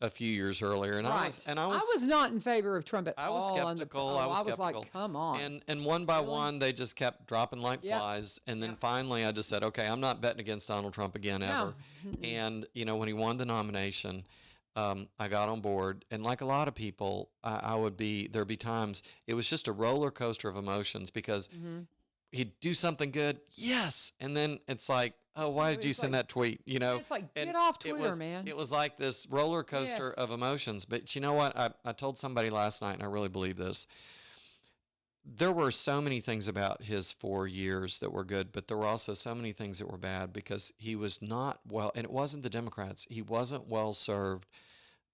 a few years earlier, and Right. I was not in favor of Trump at I was all. skeptical. I was skeptical. like, come on. And one by Really? one, they just kept dropping like Yep. flies. And then Yep. finally, I just said, okay, I'm not betting against Donald Trump again ever. And, when he won the nomination, I got on board. And like a lot of people, there'd be times, it was just a roller coaster of emotions because he'd do something good. Yes. And then it's like, oh, why did you send that tweet? It's like, And get off Twitter, man. It was like this roller coaster Yes. of emotions. But you know what? I told somebody last night, and I really believe this. There were so many things about his 4 years that were good, but there were also so many things that were bad because he was not well, and it wasn't the Democrats. He wasn't well served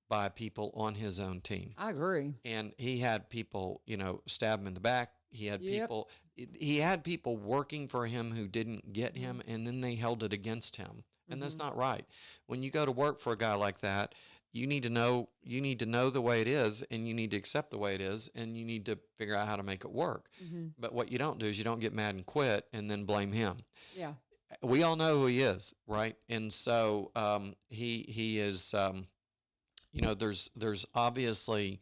by people on his own team. I agree. And he had people, stab him in the back. He had Yep. people working for him who didn't get him, and then they held it against him. And that's not right. When you go to work for a guy like that, you need to know the way it is, and you need to accept the way it is, and you need to figure out how to make it work. But what you don't do is you don't get mad and quit and then blame him. Yeah. We all know who he is, right? And so he is. There's obviously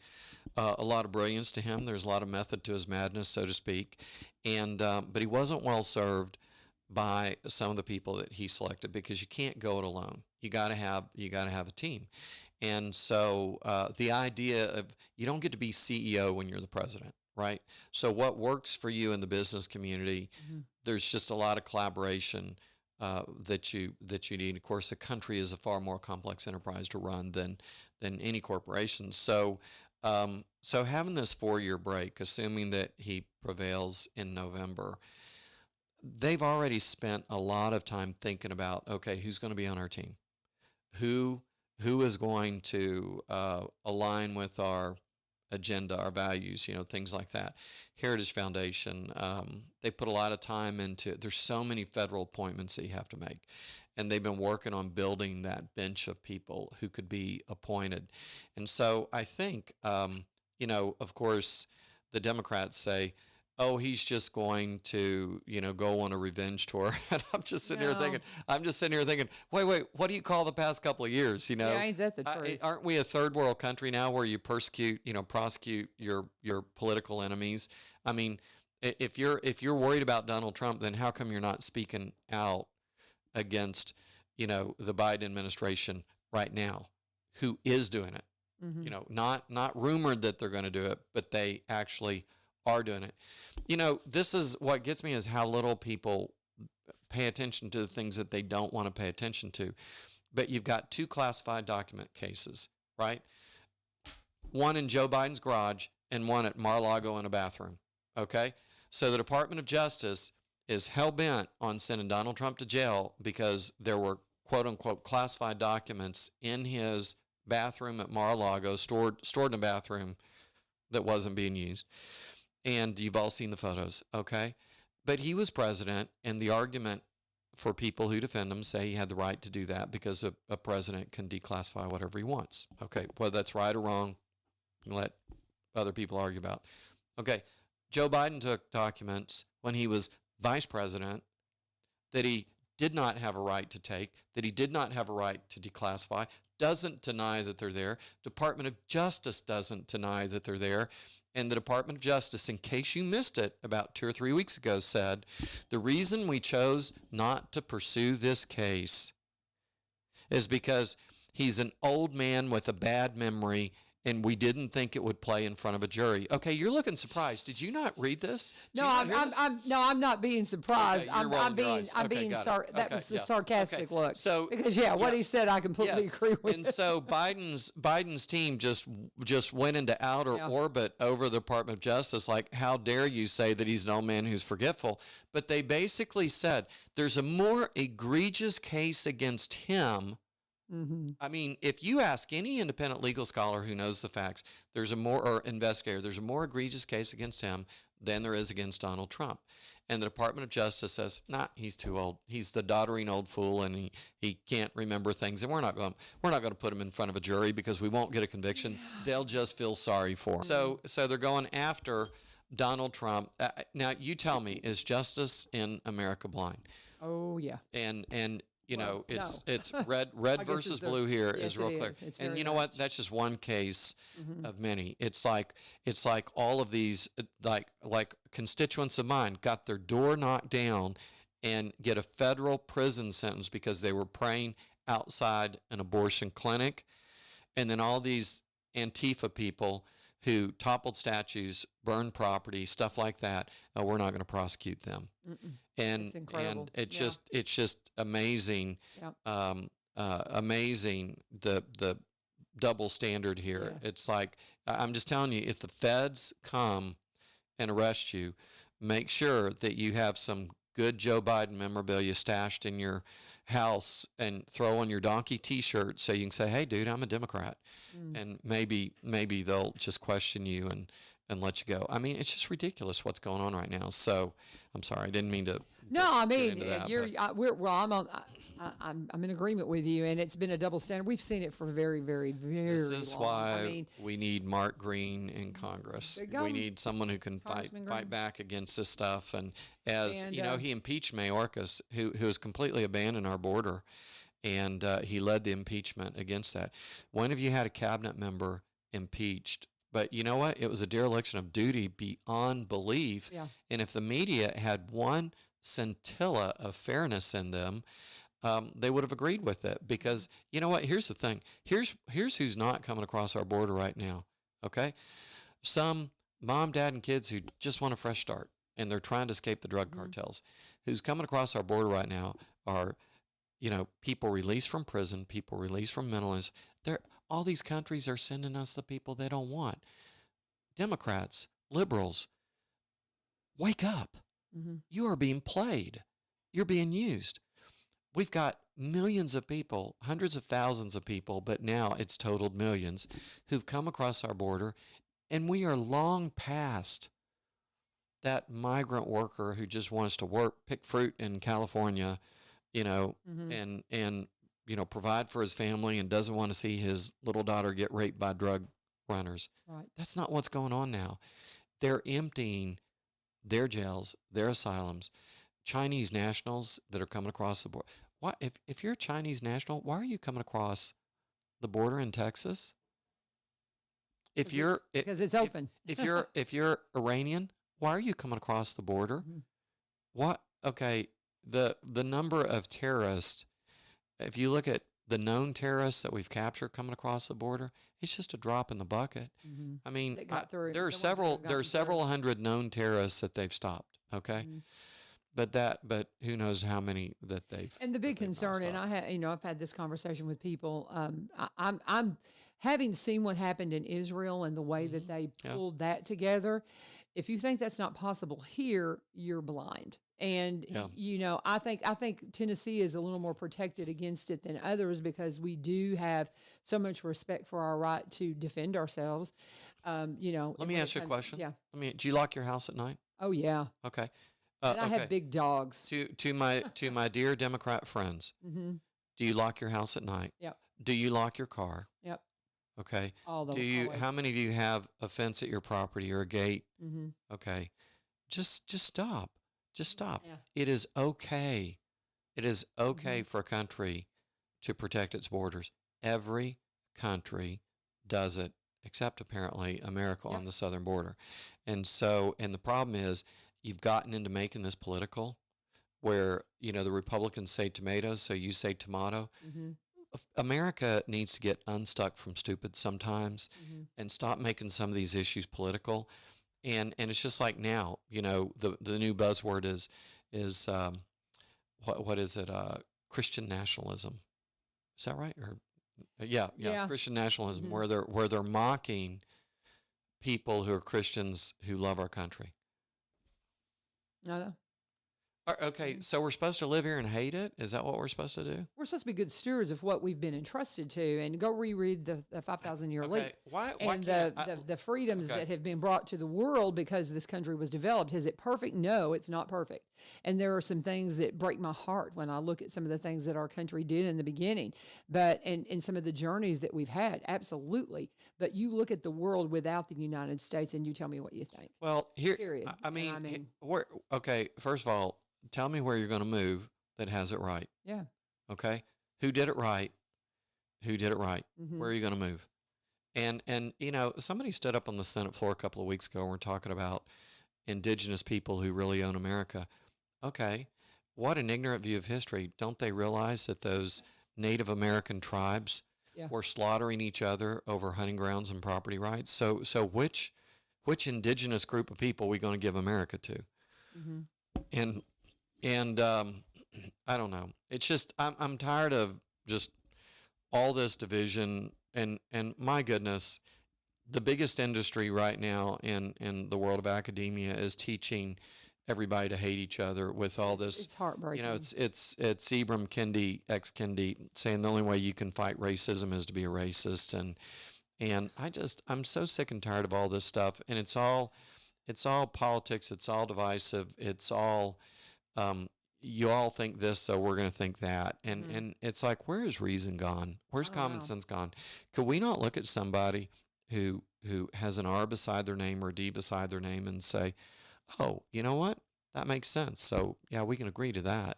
a lot of brilliance to him. There's a lot of method to his madness, so to speak. And but he wasn't well served by some of the people that he selected because you can't go it alone. You got to have a team. And so the idea of you don't get to be CEO when you're the president, right? So what works for you in the business community, there's just a lot of collaboration that you need. Of course, the country is a far more complex enterprise to run than any corporation. So having this 4-year break, assuming that he prevails in November, they've already spent a lot of time thinking about, okay, who's going to be on our team? Who is going to align with our agenda, our values, things like that. Heritage Foundation, they put a lot of time into, there's so many federal appointments that you have to make. And they've been working on building that bench of people who could be appointed. And so I think, of course, the Democrats say, oh, he's just going to, go on a revenge tour. And I'm just sitting here thinking, wait, what do you call the past couple of years? Yeah, that's the truth. Aren't we a third world country now where you prosecute your political enemies? I mean, if you're worried about Donald Trump, then how come you're not speaking out against, the Biden administration right now, who is doing it? Not rumored that they're going to do it, but they actually are doing it. This is what gets me is how little people pay attention to the things that they don't want to pay attention to. But you've got 2 classified document cases, right? One in Joe Biden's garage and one at Mar-a-Lago in a bathroom, okay? So the Department of Justice is hell-bent on sending Donald Trump to jail because there were quote-unquote classified documents in his bathroom at Mar-a-Lago, stored in a bathroom that wasn't being used. And you've all seen the photos, okay? But he was president, and the argument for people who defend him say he had the right to do that because a president can declassify whatever he wants. Okay, whether that's right or wrong, let other people argue about. Okay, Joe Biden took documents when he was vice president that he did not have a right to take, that he did not have a right to declassify, doesn't deny that they're there. Department of Justice doesn't deny that they're there. And the Department of Justice, in case you missed it about 2 or 3 weeks ago, said, the reason we chose not to pursue this case is because he's an old man with a bad memory and we didn't think it would play in front of a jury. Okay, you're looking surprised. Did you not read this? Did No, you not hear this? I'm not being surprised. Okay, you're rolling your eyes. I'm Okay, being got it. that Okay, was a yeah. sarcastic Okay, look. so, because what he said, I completely Yes. agree with. And so Biden's team just went into outer orbit over the Department of Justice. Like, how dare you say that he's an old man who's forgetful? But they basically said there's a more egregious case against him. I mean, if you ask any independent legal scholar who knows the facts, or investigator, there's a more egregious case against him than there is against Donald Trump. And the Department of Justice says, nah, he's too old. He's the doddering old fool, and he can't remember things. And we're not going to put him in front of a jury because we won't get a conviction. They'll just feel sorry for him. So they're going after Donald Trump. Now, you tell me, is justice in America blind? Oh yeah. And you know, no. it's red versus blue here is real clear. And you know what? That's just one case of many. It's like all of these like constituents of mine got their door knocked down and get a federal prison sentence because they were praying outside an abortion clinic. And then all these Antifa people who toppled statues, burned property, stuff like that, we're not going to prosecute them. And it's just amazing, amazing the double standard here. Yeah. It's like, I'm just telling you, if the feds come and arrest you, make sure that you have some good Joe Biden memorabilia stashed in your house and throw on your donkey T-shirt so you can say, hey, dude, I'm a Democrat. And maybe they'll just question you and let you go. I mean, it's just ridiculous what's going on right now. So I'm sorry, I didn't mean to. No, I mean, I'm in agreement with you, and it's been a double standard. We've seen it for very, very, very long. This is why we need Mark Green in Congress. We need someone who can fight back against this stuff. And you know, he impeached Mayorkas, who has completely abandoned our border, and he led the impeachment against that. When have you had a cabinet member impeached? But you know what? It was a dereliction of duty beyond belief. Yeah. And if the media had one scintilla of fairness in them, they would have agreed with it. Because you know what? Here's the thing. Here's who's not coming across our border right now. Okay, some mom, dad, and kids who just want a fresh start, and they're trying to escape the drug cartels. Who's coming across our border right now are, you know, people released from prison, people released from mental illness. All these countries are sending us the people they don't want. Democrats, liberals, wake up. You are being played. You're being used. We've got millions of people, hundreds of thousands of people, but now it's totaled millions who've come across our border, and we are long past that migrant worker who just wants to pick fruit in California, you know, and you know, provide for his family and doesn't want to see his little daughter get raped by drug runners. Right. That's not what's going on now. They're emptying their jails, their asylums. Chinese nationals that are coming across the border. Why, if you're a Chinese national, why are you coming across the border in Texas? Because it's open. if you're Iranian, why are you coming across the border? What? Okay, the number of terrorists. If you look at the known terrorists that we've captured coming across the border, it's just a drop in the bucket. I mean, there are several hundred known terrorists that they've stopped. Okay, but who knows how many that they've. And the big concern, and I've had this conversation with people. I'm having seen what happened in Israel and the way that they pulled that together. If you think that's not possible here, you're blind. And you know, I think Tennessee is a little more protected against it than others because we do have so much respect for our right to defend ourselves. You know. Let me ask you a question. Yeah. Do you lock your house at night? Oh yeah. Okay. And I have big dogs. To my dear Democrat friends, do you lock your house at night? Yep. Do you lock your car? Yep. Okay. How many of you have a fence at your property or a gate? Okay. Just stop. Just stop. Yeah. It is okay. It is okay for a country to protect its borders. Every country does it, except apparently America on the southern border. And the problem is you've gotten into making this political where, you know, the Republicans say tomatoes, so you say tomato. America needs to get unstuck from stupid sometimes Mm-hmm. and stop making some of these issues political. And it's just like now, the new buzzword is what is it? Christian nationalism. Is that right? Or Yeah. Christian nationalism, Mhm. where they're mocking people who are Christians who love our country. I know. Okay, so we're supposed to live here and hate it? Is that what we're supposed to do? We're supposed to be good stewards of what we've been entrusted to, and go reread the 5,000-year leap. Why And can't the freedoms okay. that have been brought to the world because this country was developed. Is it perfect? No, it's not perfect. And there are some things that break my heart when I look at some of the things that our country did in the beginning, and some of the journeys that we've had, absolutely. But you look at the world without the United States and you tell me what you think. Well, here, Period. I mean, first of all, tell me where you're going to move that has it right. Yeah. Okay. Who did it right? Who did it right? Mhm. Where are you going to move? And somebody stood up on the Senate floor a couple of weeks ago and we're talking about indigenous people who really own America. Okay. What an ignorant view of history. Don't they realize that those Native American tribes Yeah. were slaughtering each other over hunting grounds and property rights? So which indigenous group of people are we going to give America to? Mhm. And I don't know. It's just I'm tired of just all this division and my goodness, the biggest industry right now in the world of academia is teaching everybody to hate each other with all this. It's heartbreaking. It's Ibram Kendi, ex-Kendi, saying the only way you can fight racism is to be a racist, and I'm so sick and tired of all this stuff, and it's all politics, it's all divisive, it's all you all think this, so we're going to think that, and it's like, where is reason gone? Where's common sense gone? Could we not look at somebody who has an R beside their name or a D beside their name and say, oh, you know what? That makes sense. So yeah, we can agree to that.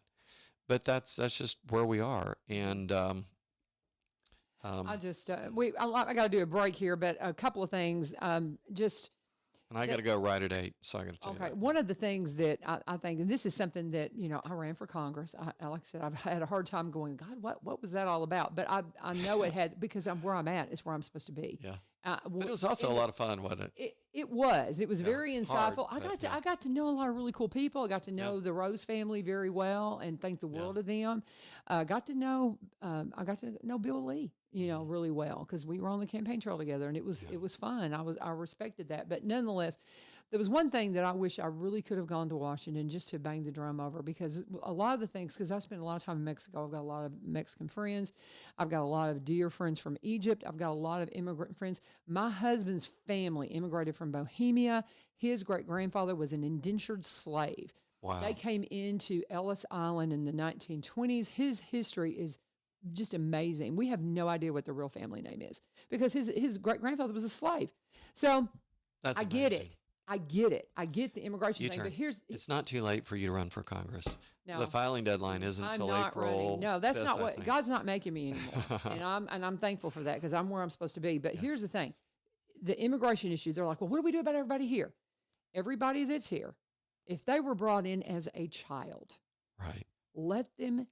But that's just where we are. And I got to do a break here, but a couple of things. And I got to go right at 8, so I got to tell you Okay. that. One of the things that I think, and this is something that, I ran for Congress. Like I said, I've had a hard time going, God, what was that all about? But I know it had, because I'm where I'm at. It's where I'm supposed to be. Yeah. But it was also a lot of fun, wasn't it? It was very insightful. Hard, I got to know a lot of really cool people. I got to know the Rose family very well and think the world of them. I got to know Bill Lee, really well, because we were on the campaign trail together, and it was fun. I respected that, but nonetheless, there was one thing that I wish I really could have gone to Washington just to bang the drum over, because a lot of the things, because I spent a lot of time in Mexico, I've got a lot of Mexican friends, I've got a lot of dear friends from Egypt, I've got a lot of immigrant friends. My husband's family immigrated from Bohemia. His great-grandfather was an indentured slave. Wow. They came into Ellis Island in the 1920s. His history is just amazing. We have no idea what the real family name is, because his great-grandfather was a slave. So That's I amazing. get it. I get it. I get the immigration thing, U-turn. but It's not too late for you to run for Congress. No. The filing deadline isn't I'm until not April. running. No, that's 5th, not I what think. God's not making me anymore, and I'm thankful for that, because I'm where I'm supposed to be. But here's the thing: the immigration issue. They're like, well, what do we do about everybody here? Everybody that's here, if they were brought in as a child, Right. let them.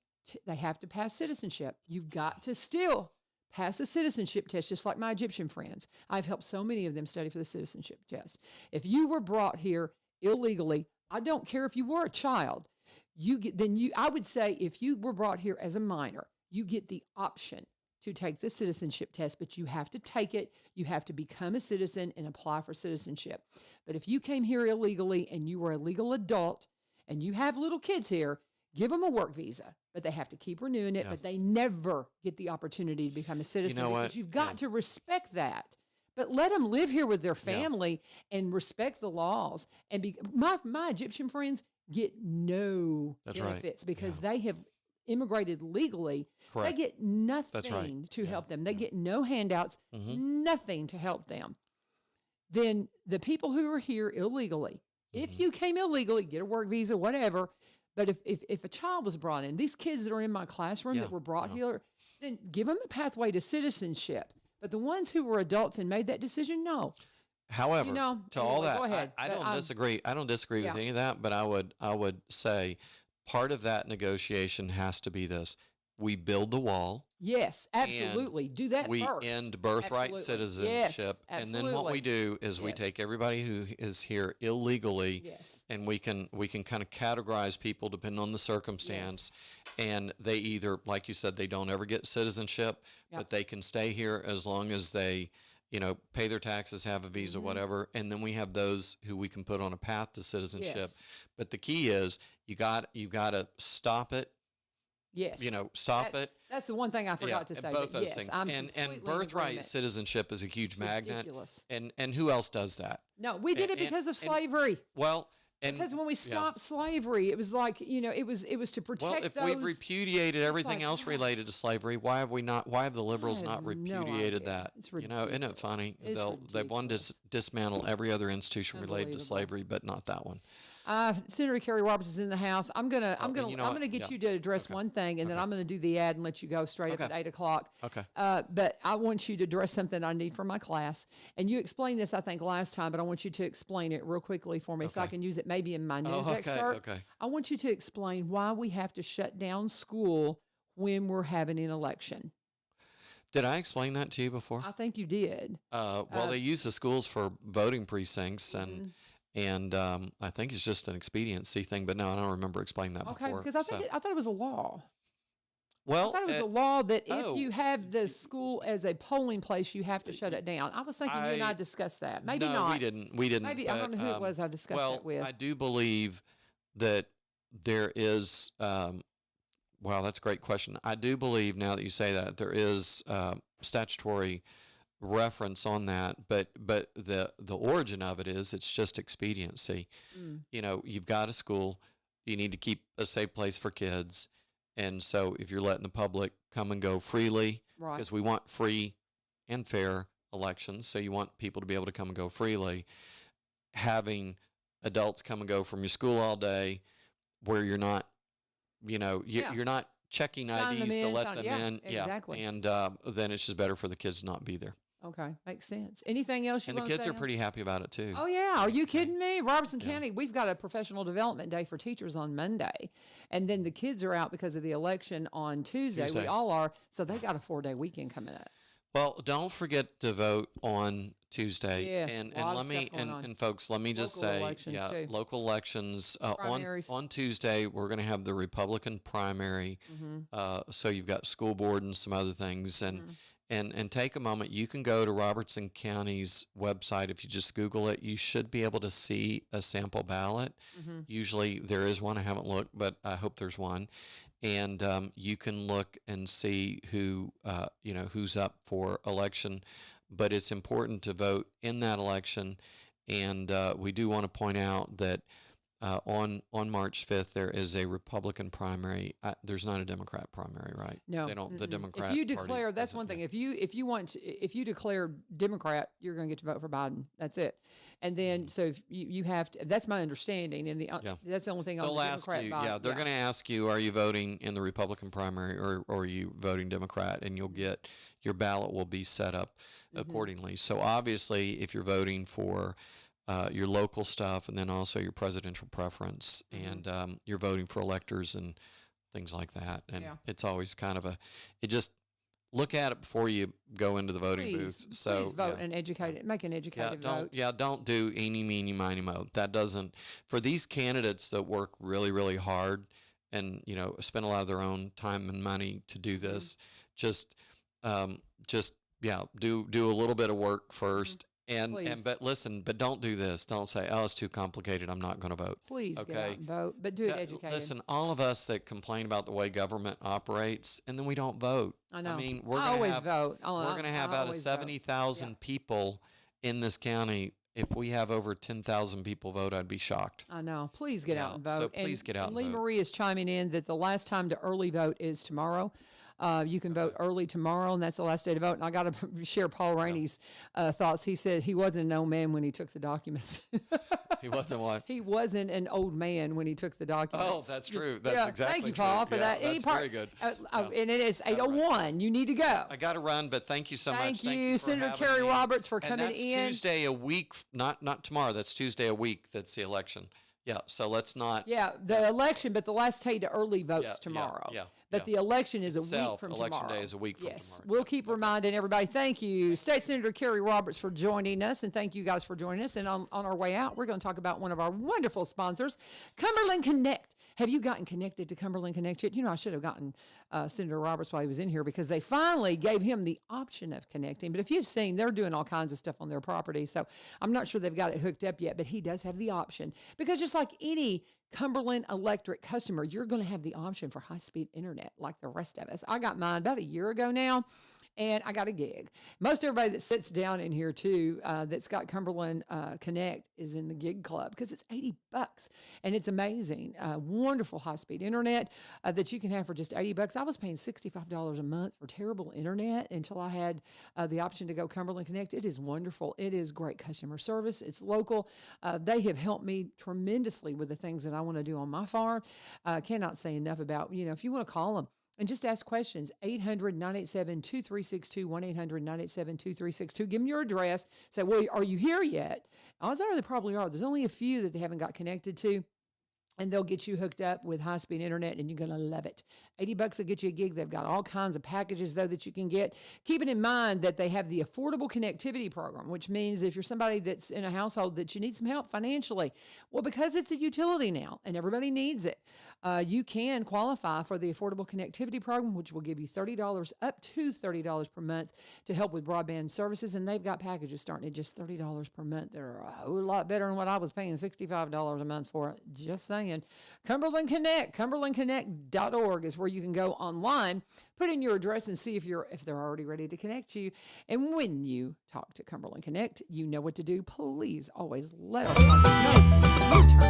They have to pass citizenship. You've got to still pass a citizenship test, just like my Egyptian friends. I've helped so many of them study for the citizenship test. If you were brought here illegally, I don't care if you were a child, I would say, if you were brought here as a minor, you get the option to take the citizenship test, but you have to take it. You have to become a citizen and apply for citizenship. But if you came here illegally and you were a legal adult and you have little kids here, give them a work visa, but they have to keep renewing it, but they never get the know to become a citizen, know because what? you've got to respect that. But let them live here with their family and respect the laws. And my Egyptian friends get no That's right. benefits because they have immigrated legally. Correct. They get nothing to help them. They get no handouts, nothing to help them. Then the people who are here illegally, if you came illegally, get a work visa, whatever. But if a child was brought in, these kids that are in my classroom that were brought here, then give them a pathway to citizenship. But the ones who were adults and made that decision, no. However, to all that, go ahead. I don't disagree. I don't disagree with any of that, but I would say part of that negotiation has to be this: we build the wall, Yes, absolutely. Do that We first. end birthright Absolutely. citizenship. Yes, And then what we absolutely. do is we Yes. take everybody who is here illegally, Yes. and we can kind of categorize people depending on the circumstance. And they either, like you said, they don't ever get citizenship, Yep. but they can stay here as long as they, pay their taxes, have a visa, whatever. And then we have those who we can put on a path to citizenship. Yes. But the key is you got to stop it. Yes. Stop it. That's the one thing I forgot to say. Both but those yes, things. I'm And completely in birthright agreement. citizenship is a huge magnet. Ridiculous. And who else does that? No, we did it because of slavery. Well, and Because when we stopped slavery, it was like, it was to protect well, if those. we've repudiated everything like, else related to slavery, why have the liberals I not have no repudiated idea. that? It's Isn't it funny? It's They've wanted to dismantle every other institution related to Unbelievable. slavery, but not that one. Senator Kerry Roberts is in the house. I'm gonna you know what? get Yeah. you to address one thing, and then I'm gonna do the ad and let you go straight up Okay. at 8:00. Okay. But I want you to address something I need for my class, and you explained this I think last time, but I want you to explain it real quickly for me so I Okay. can use it maybe in my news okay, excerpt. okay. I want you to explain why we have to shut down school when we're having an election. Did I explain that to you before? I think you did. Well, they use the schools for voting precincts, Mm-hmm. and I think it's just an expediency thing. But no, I don't remember explaining that Okay, before. because I thought it was a law. well, I thought it was a law that oh. if you have the school as a polling place, you have to shut it down. I was thinking you and I discussed that. Maybe no, not. we didn't. We didn't. Maybe I don't know who it was I discussed well, that with. I do believe that there is. Wow, that's a great question. I do believe now that you say that there is statutory reference on that, but the origin of it is it's just expediency. You've got a school, you need to keep a safe place for kids, and so if you're letting the public come and go freely, Right. because we want free and fair elections, so you want people to be able to come and go freely. Having adults come and go from your school all day, where you're not, you're not checking Sign them IDs to in, let sign- them yeah, in. exactly. And then it's just better for the kids to not be there. Okay, makes sense. Anything else you And the want to kids say? are pretty happy about it too. Oh yeah, are you kidding me? Robertson County, we've got a professional development day for teachers on Monday, and then the kids are out because of the election on Tuesday. We all are, so they got a 4-day weekend coming up. Well, don't forget to vote on Tuesday. Yes, and a lot of let me stuff going on. and folks, let me just Local say, elections, too. local elections Primaries. on Tuesday. We're going to have the Republican primary. So you've got school board and some other things, and take a moment. You can go to Robertson County's website. If you just Google it, you should be able to see a sample ballot. Usually there is one. I haven't looked, but I hope there's one. And you can look and see who's up for election. But it's important to vote in that election. And we do want to point out that on March 5th, there is a Republican primary. There's not a Democrat primary, right? No, They don't. The Democrat. If you Party declare, that's doesn't one thing. do- If you declare Democrat, you're going to get to vote for Biden. That's it. And then, so if you have to. That's my understanding. And that's the only thing on They'll the ask Democrat you. ballot. Yeah, they're going to ask you: are you voting in the Republican primary, or are you voting Democrat? And you'll get your ballot will be set up accordingly. So obviously, if you're voting for your local stuff, and then also your presidential preference, and you're voting for electors and things like that. And it's always kind of just look at it before you go into the voting booth. So please vote and make an educated vote. Don't do eeny, meeny, miny, mo. That doesn't, for these candidates that work really, really hard and, spend a lot of their own time and money to do this, do a little bit of work first. But don't do this. Don't say, oh, it's too complicated, I'm not going to vote. Please get out and vote, but do it educated. Listen, all of us that complain about the way government operates, and then we don't vote. I know. I mean, I always vote. We're going to have out of 70,000 people in this county. If we have over 10,000 people vote, I'd be shocked. I know. Please get out and vote. So please get out and Lee vote. Marie is chiming in that the last time to early vote is tomorrow. You can vote early tomorrow, and that's the last day to vote. And I got to share Paul Rainey's thoughts. He said he wasn't an old man when he took the documents. He wasn't what? He wasn't an old man when he took the documents. Oh, that's true. That's exactly Thank you, true. Paul, for that. That's very good. And it is 8:01. You need to go. I got to run, but thank you so much. Thank you, for Senator having Kerry me. Roberts, for And coming that's in. Tuesday a week, not tomorrow. That's Tuesday a week. That's the election. Yeah. So let's not. Yeah, the election, but the last day to early votes Yeah, tomorrow. yeah, But yeah. the election is a week Itself, from election tomorrow. day is a week from Yes, tomorrow. we'll Yeah, keep okay. reminding everybody. Thank you, State Senator Kerry Roberts, for joining us, and thank you guys for joining us. And on our way out, we're going to talk about one of our wonderful sponsors, Cumberland Connect. Have you gotten connected to Cumberland Connect yet? You know, I should have gotten Senator Roberts while he was in here, because they finally gave him the option of connecting. But if you've seen, they're doing all kinds of stuff on their property. So I'm not sure they've got it hooked up yet, but he does have the option, because just like any Cumberland Electric customer, you're going to have the option for high-speed internet like the rest of us. I got mine about a year ago now, and I got a gig. Most everybody that sits down in here too, that's got Cumberland Connect, is in the gig club, because it's $80 and it's amazing. Wonderful high-speed internet that you can have for just $80. I was paying $65 a month for terrible internet until I had the option to go Cumberland Connect. It is wonderful. It is great customer service. It's local. They have helped me tremendously with the things that I want to do on my farm. Cannot say enough about, if you want to call them and just ask questions, 800-987-2362, 1-800-987-2362. Give them your address. Say, well, are you here yet? Odds are they probably are. There's only a few that they haven't got connected to. And they'll get you hooked up with high-speed internet, and you're going to love it. $80 will get you a gig. They've got all kinds of packages, though, that you can get. Keeping in mind that they have the Affordable Connectivity Program, which means if you're somebody that's in a household that you need some help financially, well, because it's a utility now and everybody needs it, you can qualify for the Affordable Connectivity Program, which will give you $30, up to $30 per month, to help with broadband services. And they've got packages starting at just $30 per month. They're a whole lot better than what I was paying $65 a month for. Just saying. Cumberland Connect, cumberlandconnect.org is where you can go online, put in your address, and see if they're already ready to connect you. And when you talk to Cumberland Connect, you know what to do. Please always let us know. No turn